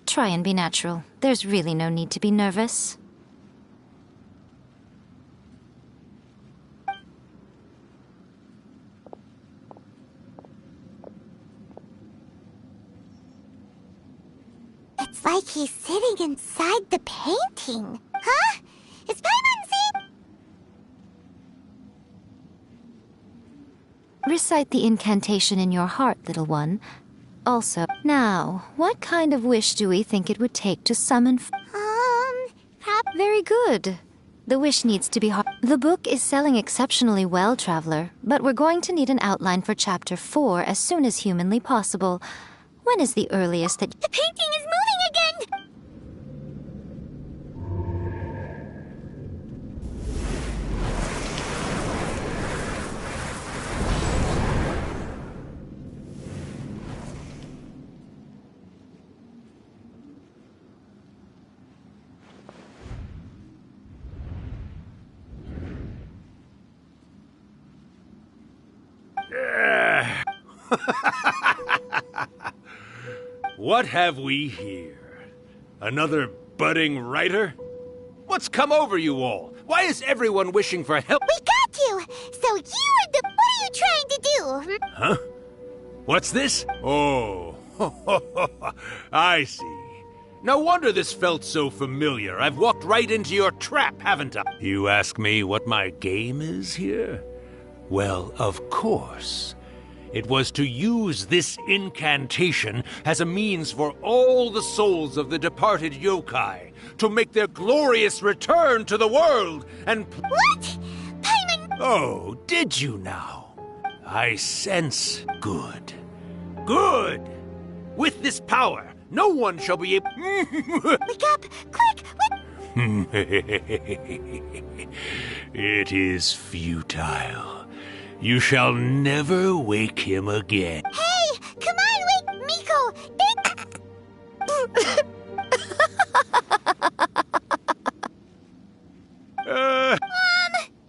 Try and be natural. There's really no need to be nervous. It's like he's sitting inside the painting. Huh? Is Paimon seeing? Recite the incantation in your heart, little one. Also, now, what kind of wish do we think it would take to summon Very good. The wish needs to be hard. The book is selling exceptionally well, Traveler, but we're going to need an outline for Chapter 4 as soon as humanly possible. When is the earliest that— The painting is moving again! What have we here? Another budding writer? What's come over you all? Why is everyone wishing for help? We got you! So you are the— What are you trying to do? Huh? What's this? Oh, I see. No wonder this felt so familiar. I've walked right into your trap, haven't I? You ask me what my game is here? Well, of course. It was to use this incantation as a means for all the souls of the departed yokai to make their glorious return to the world and— What? Paimon— Oh, did you now? I sense good. Good! With this power, no one shall be able— Wake up! Quick! It is futile. You shall never wake him again. Hey! Come on, wake Miko!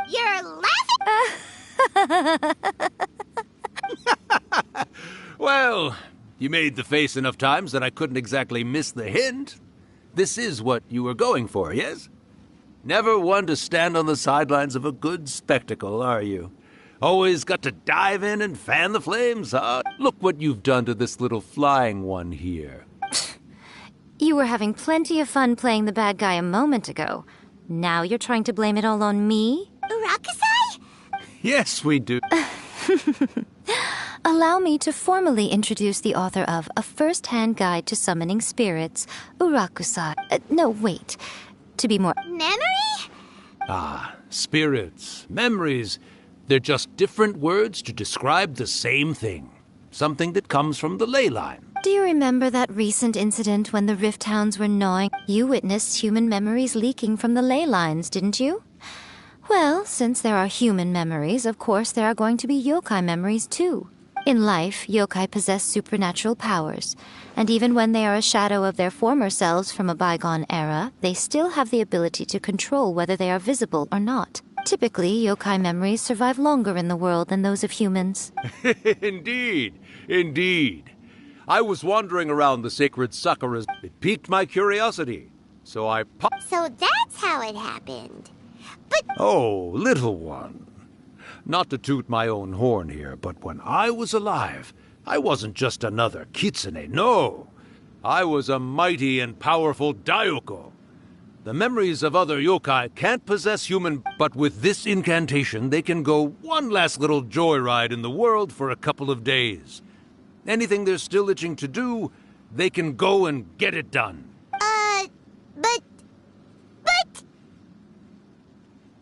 You're laughing? Well, you made the face enough times that I couldn't exactly miss the hint. This is what you were going for, yes? Never one to stand on the sidelines of a good spectacle, are you? Always got to dive in and fan the flames, huh? Look what you've done to this little flying one here. You were having plenty of fun playing the bad guy a moment ago. Now you're trying to blame it all on me? Urakusai? Yes, we do. Allow me to formally introduce the author of A First-Hand Guide to Summoning Spirits, Urakusai. No, wait. To be more— Memory? Ah, spirits, memories. They're just different words to describe the same thing. Something that comes from the ley line. Do you remember that recent incident when the Rift Hounds were gnawing? You witnessed human memories leaking from the ley lines, didn't you? Well, since there are human memories, of course there are going to be yokai memories too. In life, yokai possess supernatural powers, and even when they are a shadow of their former selves from a bygone era, they still have the ability to control whether they are visible or not. Typically, yokai memories survive longer in the world than those of humans. Indeed, indeed. I was wandering around the sacred Sakuras. It piqued my curiosity, so I So that's how it happened. But— Oh, little one. Not to toot my own horn here, but when I was alive, I wasn't just another kitsune, no. I was a mighty and powerful Daiyoko. The memories of other yokai can't possess human, but with this incantation, they can go one last little joyride in the world for a couple of days. Anything they're still itching to do, they can go and get it done. But...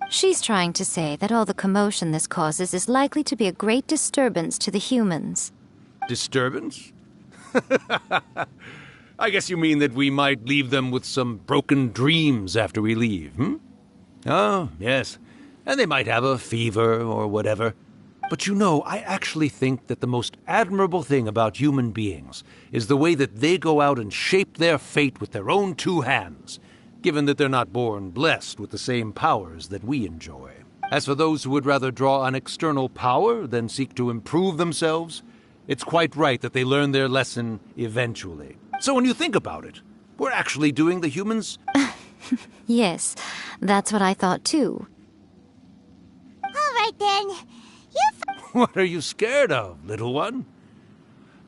She's trying to say that all the commotion this causes is likely to be a great disturbance to the humans. Disturbance? I guess you mean that we might leave them with some broken dreams after we leave, hmm? Oh, yes. And they might have a fever or whatever. But you know, I actually think that the most admirable thing about human beings is the way that they go out and shape their fate with their own two hands, given that they're not born blessed with the same powers that we enjoy. As for those who would rather draw on external power than seek to improve themselves, it's quite right that they learn their lesson eventually. So when you think about it, we're actually doing the humans... Yes, that's what I thought too. All right then. What are you scared of, little one?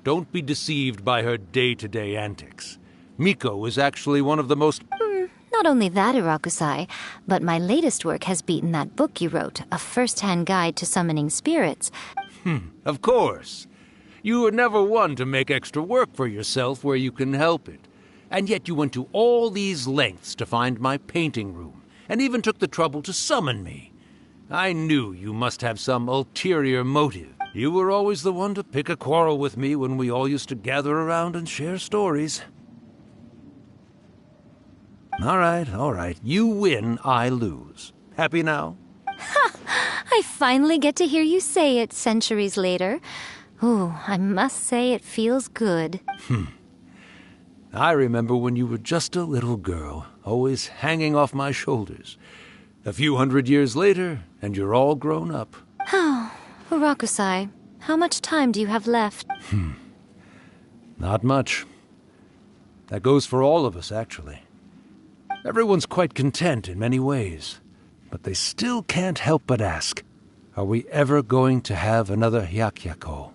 Don't be deceived by her day-to-day antics. Miko is actually one of the most... Not only that, Irakusai, but my latest work has beaten that book you wrote, A First-Hand Guide to Summoning Spirits. Of course. You were never one to make extra work for yourself where you can help it. And yet you went to all these lengths to find my painting room, and even took the trouble to summon me. I knew you must have some ulterior motive. You were always the one to pick a quarrel with me when we all used to gather around and share stories. All right. You win, I lose. Happy now? I finally get to hear you say it centuries later. Ooh, I must say it feels good. I remember when you were just a little girl, always hanging off my shoulders. A few hundred years later, and you're all grown up. Oh, Urakusai, how much time do you have left? Not much. That goes for all of us, actually. Everyone's quite content in many ways, but they still can't help but ask, are we ever going to have another Hyakyako?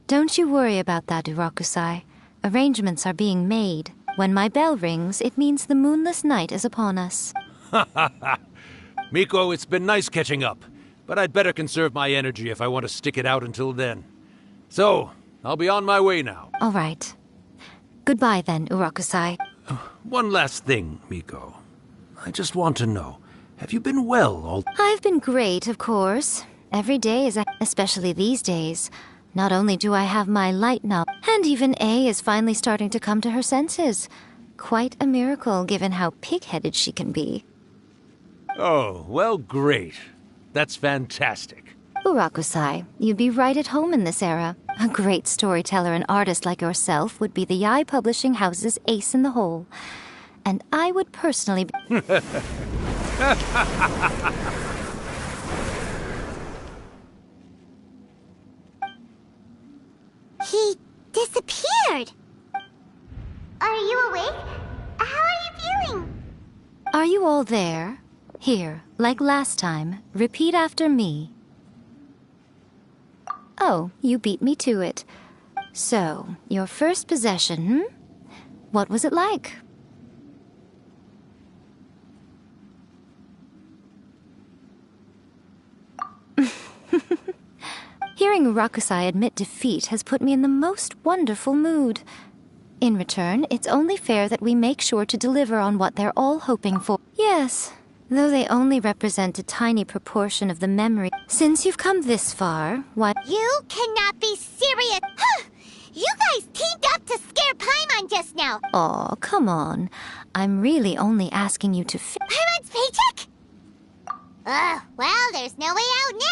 Don't you worry about that, Urakusai. Arrangements are being made. When my bell rings, it means the moonless night is upon us. Miko, it's been nice catching up, but I'd better conserve my energy if I want to stick it out until then. So, I'll be on my way now. All right. Goodbye then, Urakusai. One last thing, Miko. I just want to know, have you been well all... I've been great, of course. Every day is... especially these days. Not only do I have my light now, and even A is finally starting to come to her senses. Quite a miracle, given how pig-headed she can be. Oh, well, great. That's fantastic. Urakusai, you'd be right at home in this era. A great storyteller and artist like yourself would be the Yae Publishing House's ace in the hole. And I would personally be... He disappeared. Are you awake? How are you feeling? Are you all there? Here, like last time, repeat after me. Oh, you beat me to it. So, your first possession, What was it like? Hearing Rakusai admit defeat has put me in the most wonderful mood. In return, it's only fair that we make sure to deliver on what they're all hoping for. Yes, though they only represent a tiny proportion of the memory. Since you've come this far, why— You cannot be serious! Huh! You guys teamed up to scare Paimon just now! Aw, come on. I'm really only asking you to Paimon's paycheck? Well, there's no way out now!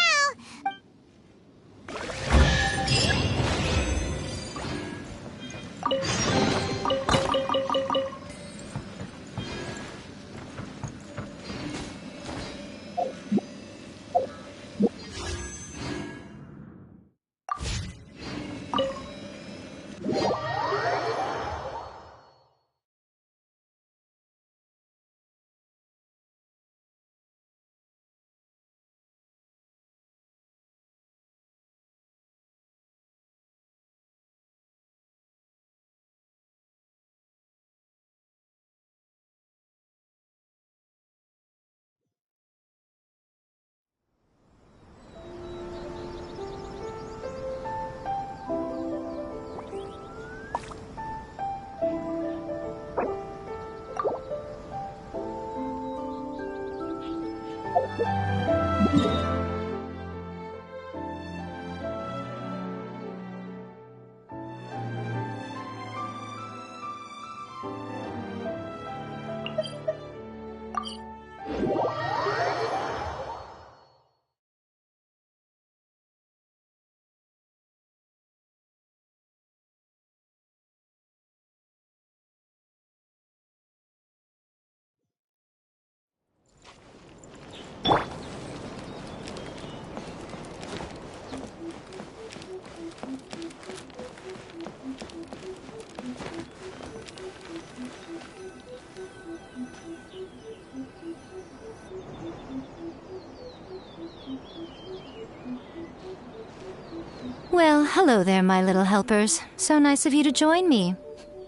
Well, hello there, my little helpers. So nice of you to join me.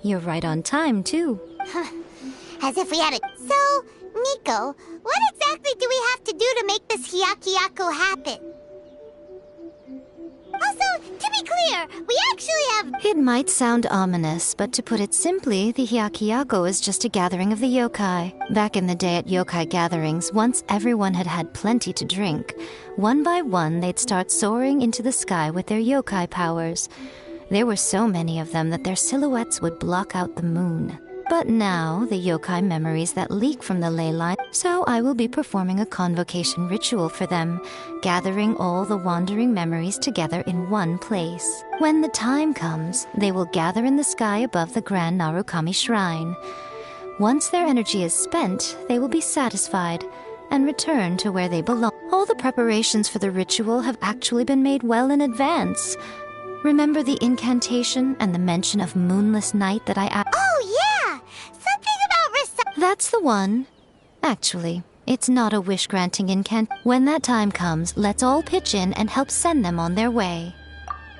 You're right on time, too. As if we had it. So, Miko, what exactly do we have to do to make this Hyakyako happen? Also, to be clear, we actually have... It might sound ominous, but to put it simply, the Hyakyako is just a gathering of the yokai. Back in the day at yokai gatherings, once everyone had had plenty to drink, one by one they'd start soaring into the sky with their yokai powers. There were so many of them that their silhouettes would block out the moon. But now, the yokai memories that leak from the ley line, so I will be performing a convocation ritual for them, gathering all the wandering memories together in one place. When the time comes, they will gather in the sky above the Grand Narukami Shrine. Once their energy is spent, they will be satisfied and return to where they belong. All the preparations for the ritual have actually been made well in advance. Remember the incantation and the mention of moonless night that I Oh, yeah! Something about That's the one. Actually, it's not a wish-granting incant. When that time comes, let's all pitch in and help send them on their way.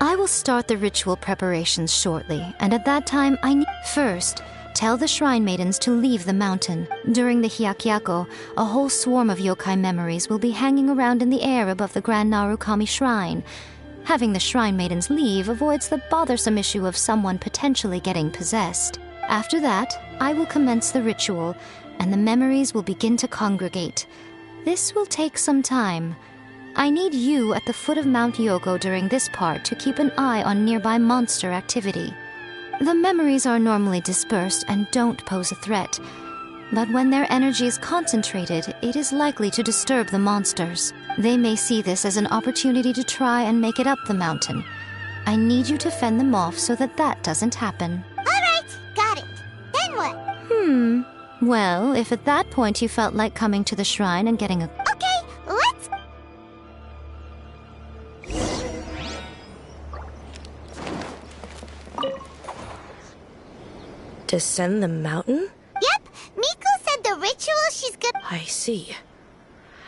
I will start the ritual preparations shortly, and at that time First, tell the Shrine Maidens to leave the mountain. During the Hyakyako, a whole swarm of yokai memories will be hanging around in the air above the Grand Narukami Shrine. Having the Shrine Maidens leave avoids the bothersome issue of someone potentially getting possessed. After that, I will commence the ritual, and the memories will begin to congregate. This will take some time. I need you at the foot of Mount Yogo during this part to keep an eye on nearby monster activity. The memories are normally dispersed and don't pose a threat, but when their energy is concentrated, it is likely to disturb the monsters. They may see this as an opportunity to try and make it up the mountain. I need you to fend them off so that doesn't happen. Alright, got it. Then what? Well, if at that point you felt like coming to the shrine and getting a... Okay, let's... Descend the mountain? Yep, Miko said the ritual she's gonna... I see.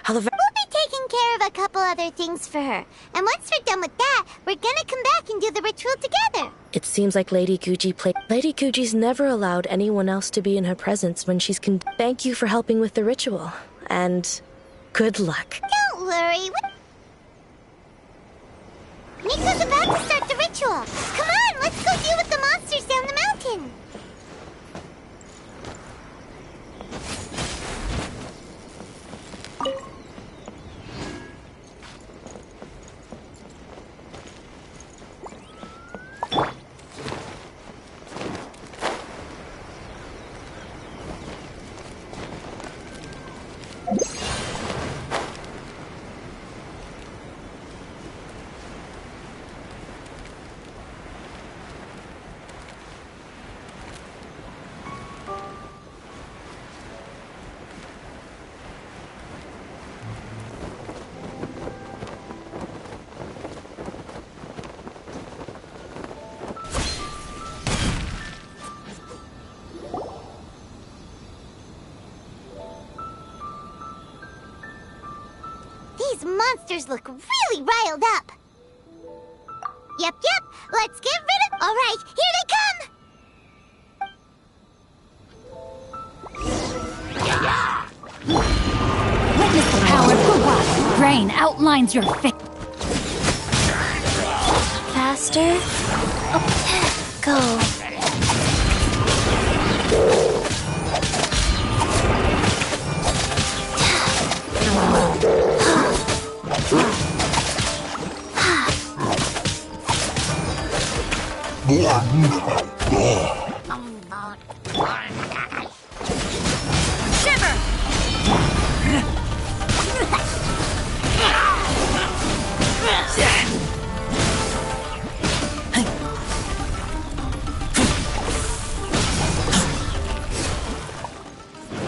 We'll be taking care of a couple other things for her. And once we're done with that, we're gonna come back and do the ritual together. It seems like Lady Guji played... Lady Guji's never allowed anyone else to be in her presence when she's Thank you for helping with the ritual. And... good luck. Don't worry. Miko's about to start the ritual. Come on, let's go deal with the monsters down the mountain. These monsters look really riled up. Yep, let's get rid of... Alright, here they come! Witness the power of Guwa! Rain outlines your fate. Faster. Go.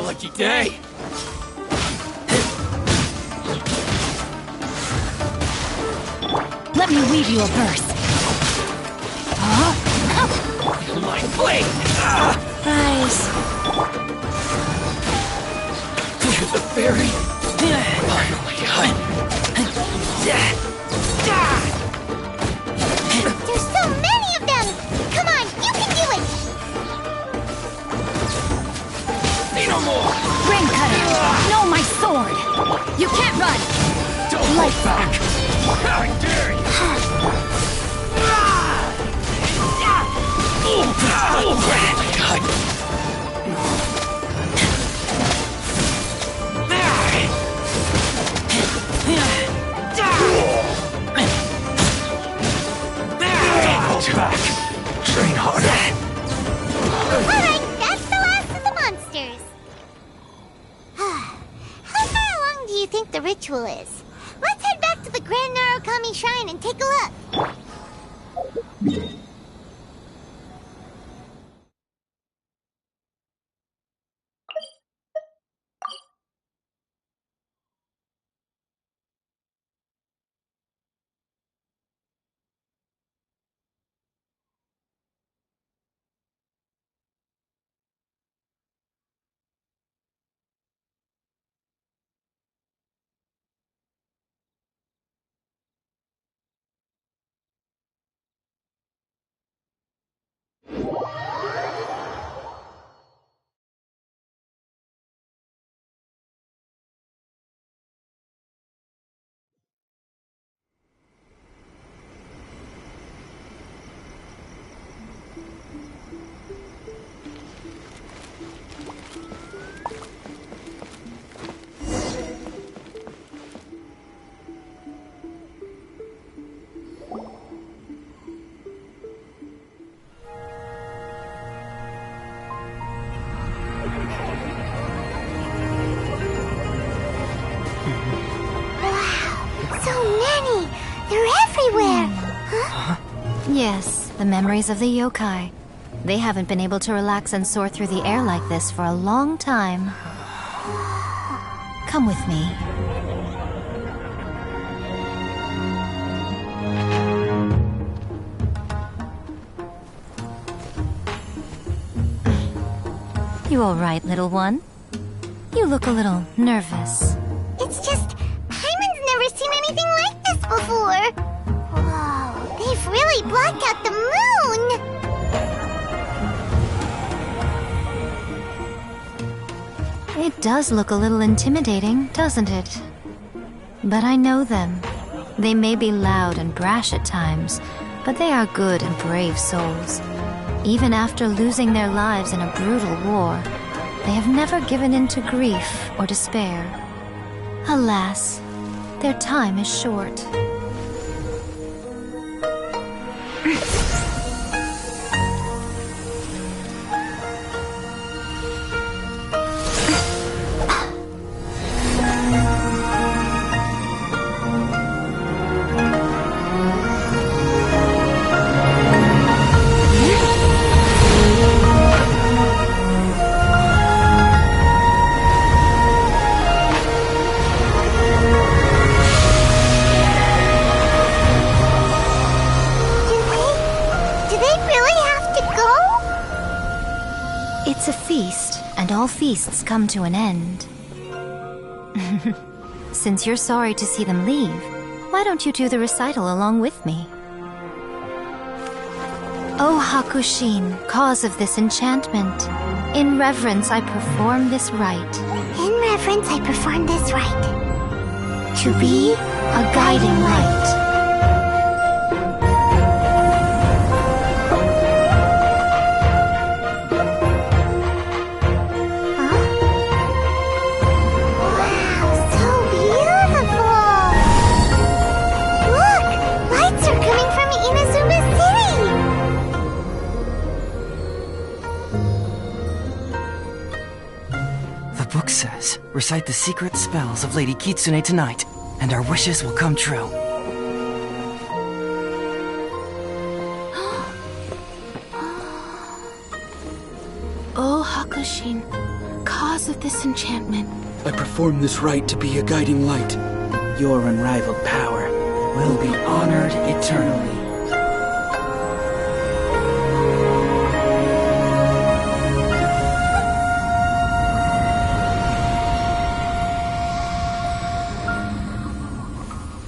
Lucky day. Let me weave you a verse. My blade. Rise. To the fairy. Finally, There's so many of them! Come on, you can do it! Say no more. Rain cutter! No, my sword! You can't run! Don't fight back. How dare you! Back. Train harder. Alright, that's the last of the monsters. How far along do you think the ritual is? Let's head back to the Grand Narukami Shrine and take a look. Yes, the memories of the yokai. They haven't been able to relax and soar through the air like this for a long time. Come with me. You all right, little one? You look a little nervous. It's just, Paimon's never seen anything like this before. Whoa, they've really blocked out the moon! It does look a little intimidating, doesn't it? But I know them. They may be loud and brash at times, but they are good and brave souls. Even after losing their lives in a brutal war, they have never given in to grief or despair. Alas, their time is short. It's a feast, and all feasts come to an end. Since you're sorry to see them leave, why don't you do the recital along with me? O Hakushin, cause of this enchantment, in reverence I perform this rite. In reverence I perform this rite. To be a guiding light. The book says, recite the secret spells of Lady Kitsune tonight, and our wishes will come true. Oh, Hakushin, cause of this enchantment. I perform this rite to be a guiding light. Your unrivaled power will be honored eternally.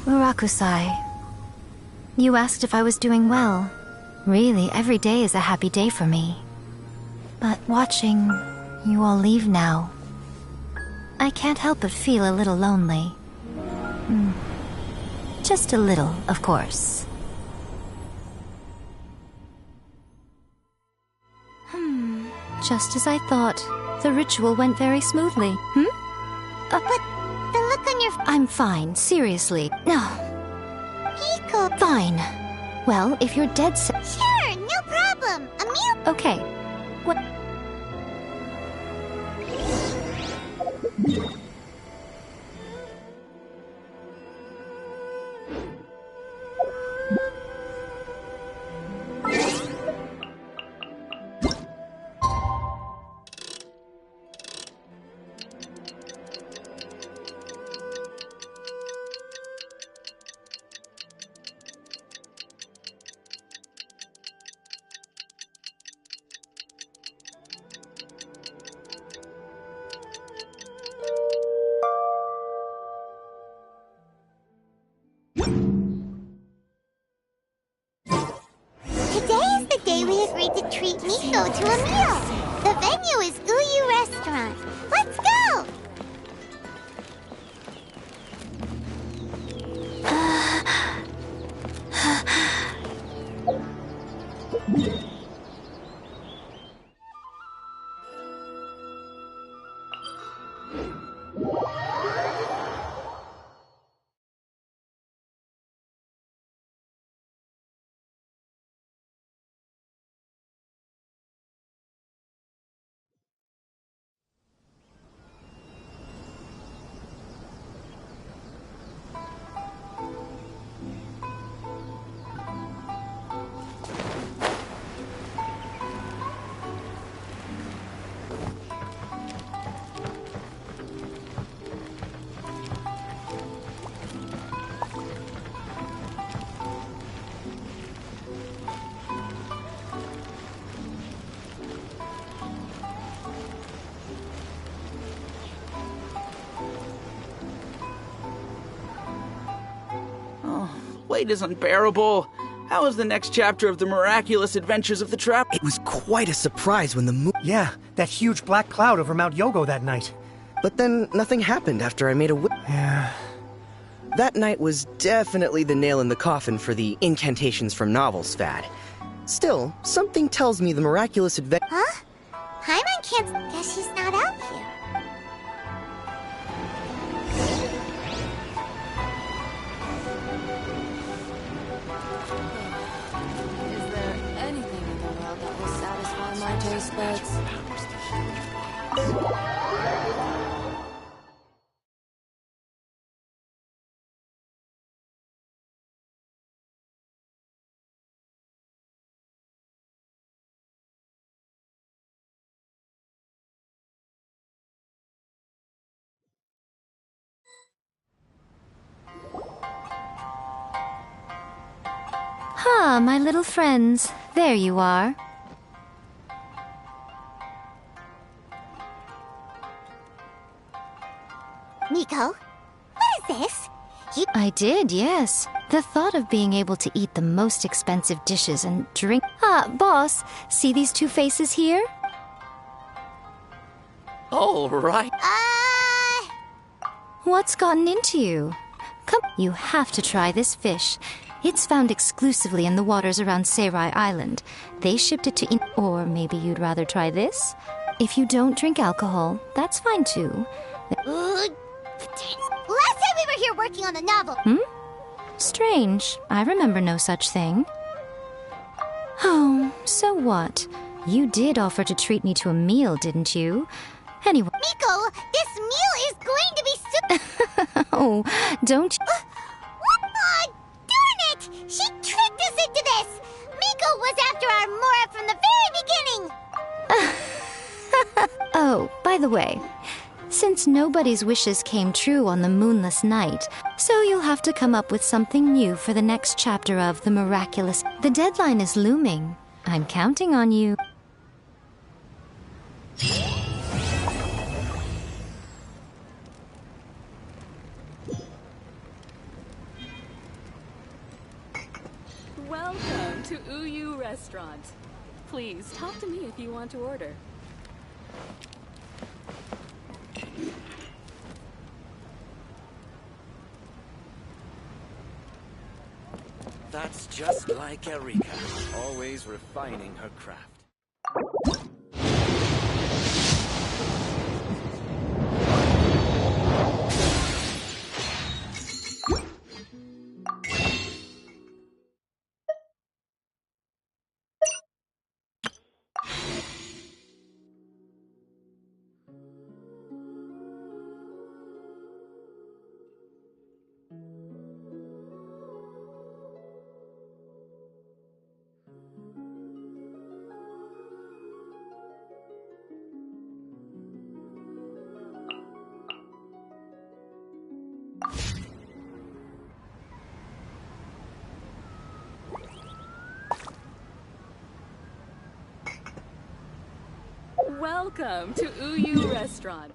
Murakusai, you asked if I was doing well. Really, every day is a happy day for me. But watching you all leave now, I can't help but feel a little lonely. Just a little, of course. Just as I thought. The ritual went very smoothly. But the look on your... I'm fine, seriously. No. Miko... Fine. Well, if you're dead set... Sure, no problem. A meal... Okay. What... To treat Miko to a meal. The venue is Uyu Restaurant. Let's go! Wait is unbearable. How is the next chapter of the miraculous adventures of the trap? It was quite a surprise when the moon... Yeah, that huge black cloud over Mount Yogo that night. But then nothing happened after I made a Yeah. That night was definitely the nail in the coffin for the incantations from novels fad. Still, something tells me the miraculous adventure... Huh? Paimon can't... Guess she's not out here. My taste buds. Ah, my little friends. There you are. Miko, what is this? I did, yes. The thought of being able to eat the most expensive dishes and drink... Ah, boss, see these two faces here? All right. What's gotten into you? Come, you have to try this fish. It's found exclusively in the waters around Seirai Island. They shipped it to... Or maybe you'd rather try this? If you don't drink alcohol, that's fine too. Last time we were here working on the novel. Strange. I remember no such thing. Oh, so what? You did offer to treat me to a meal, didn't you? Anyway. Miko, this meal is going to be Oh, don't you? Oh, darn it! She tricked us into this! Miko was after our Mora from the very beginning! Oh, by the way, since nobody's wishes came true on the moonless night, so you'll have to come up with something new for the next chapter of The Miraculous. The deadline is looming. I'm counting on you. Welcome to Uyu Restaurant. Please talk to me if you want to order. That's just like Erika, always refining her craft. Welcome to Uyu Restaurant.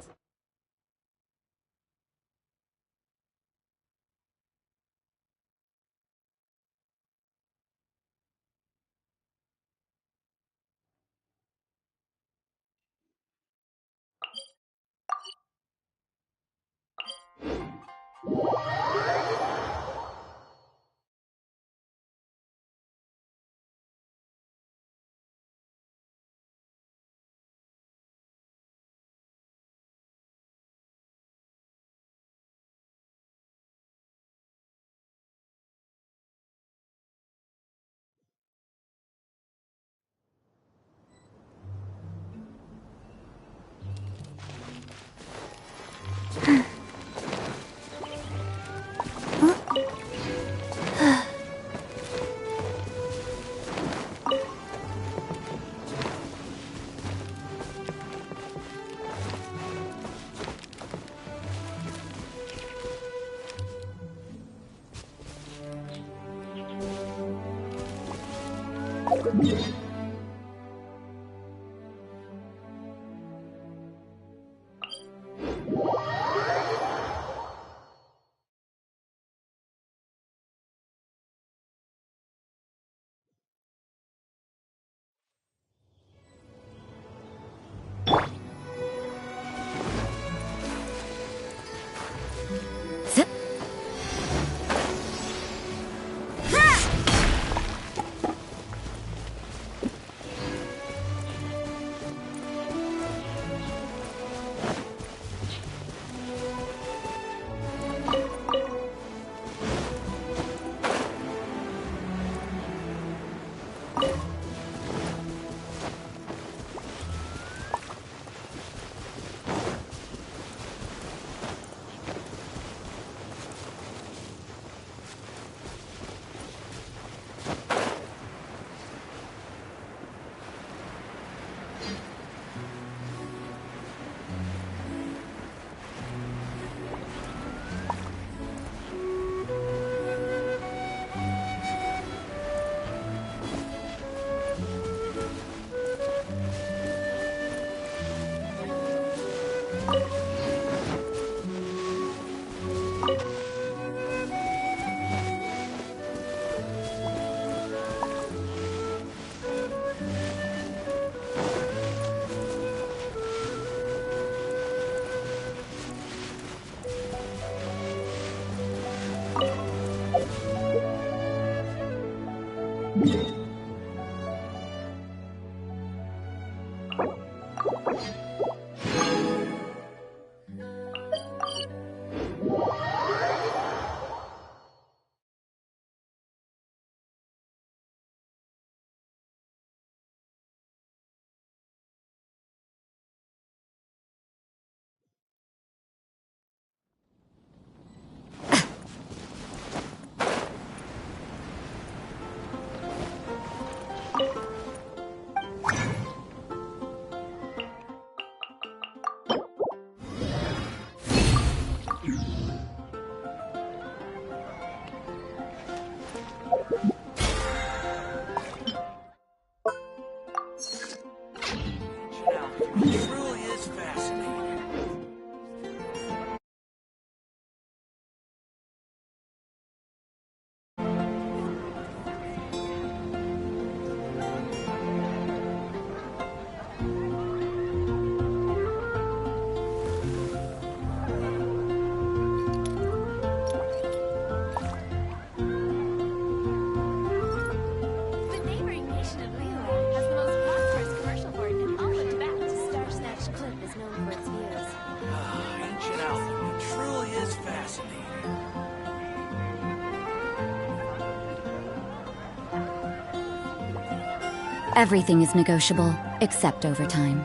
Everything is negotiable, except overtime.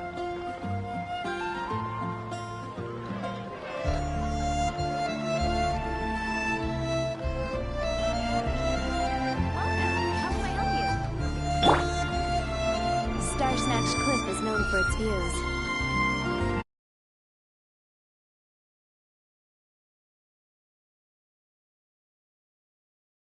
Star Snatch Cliff is known for its views.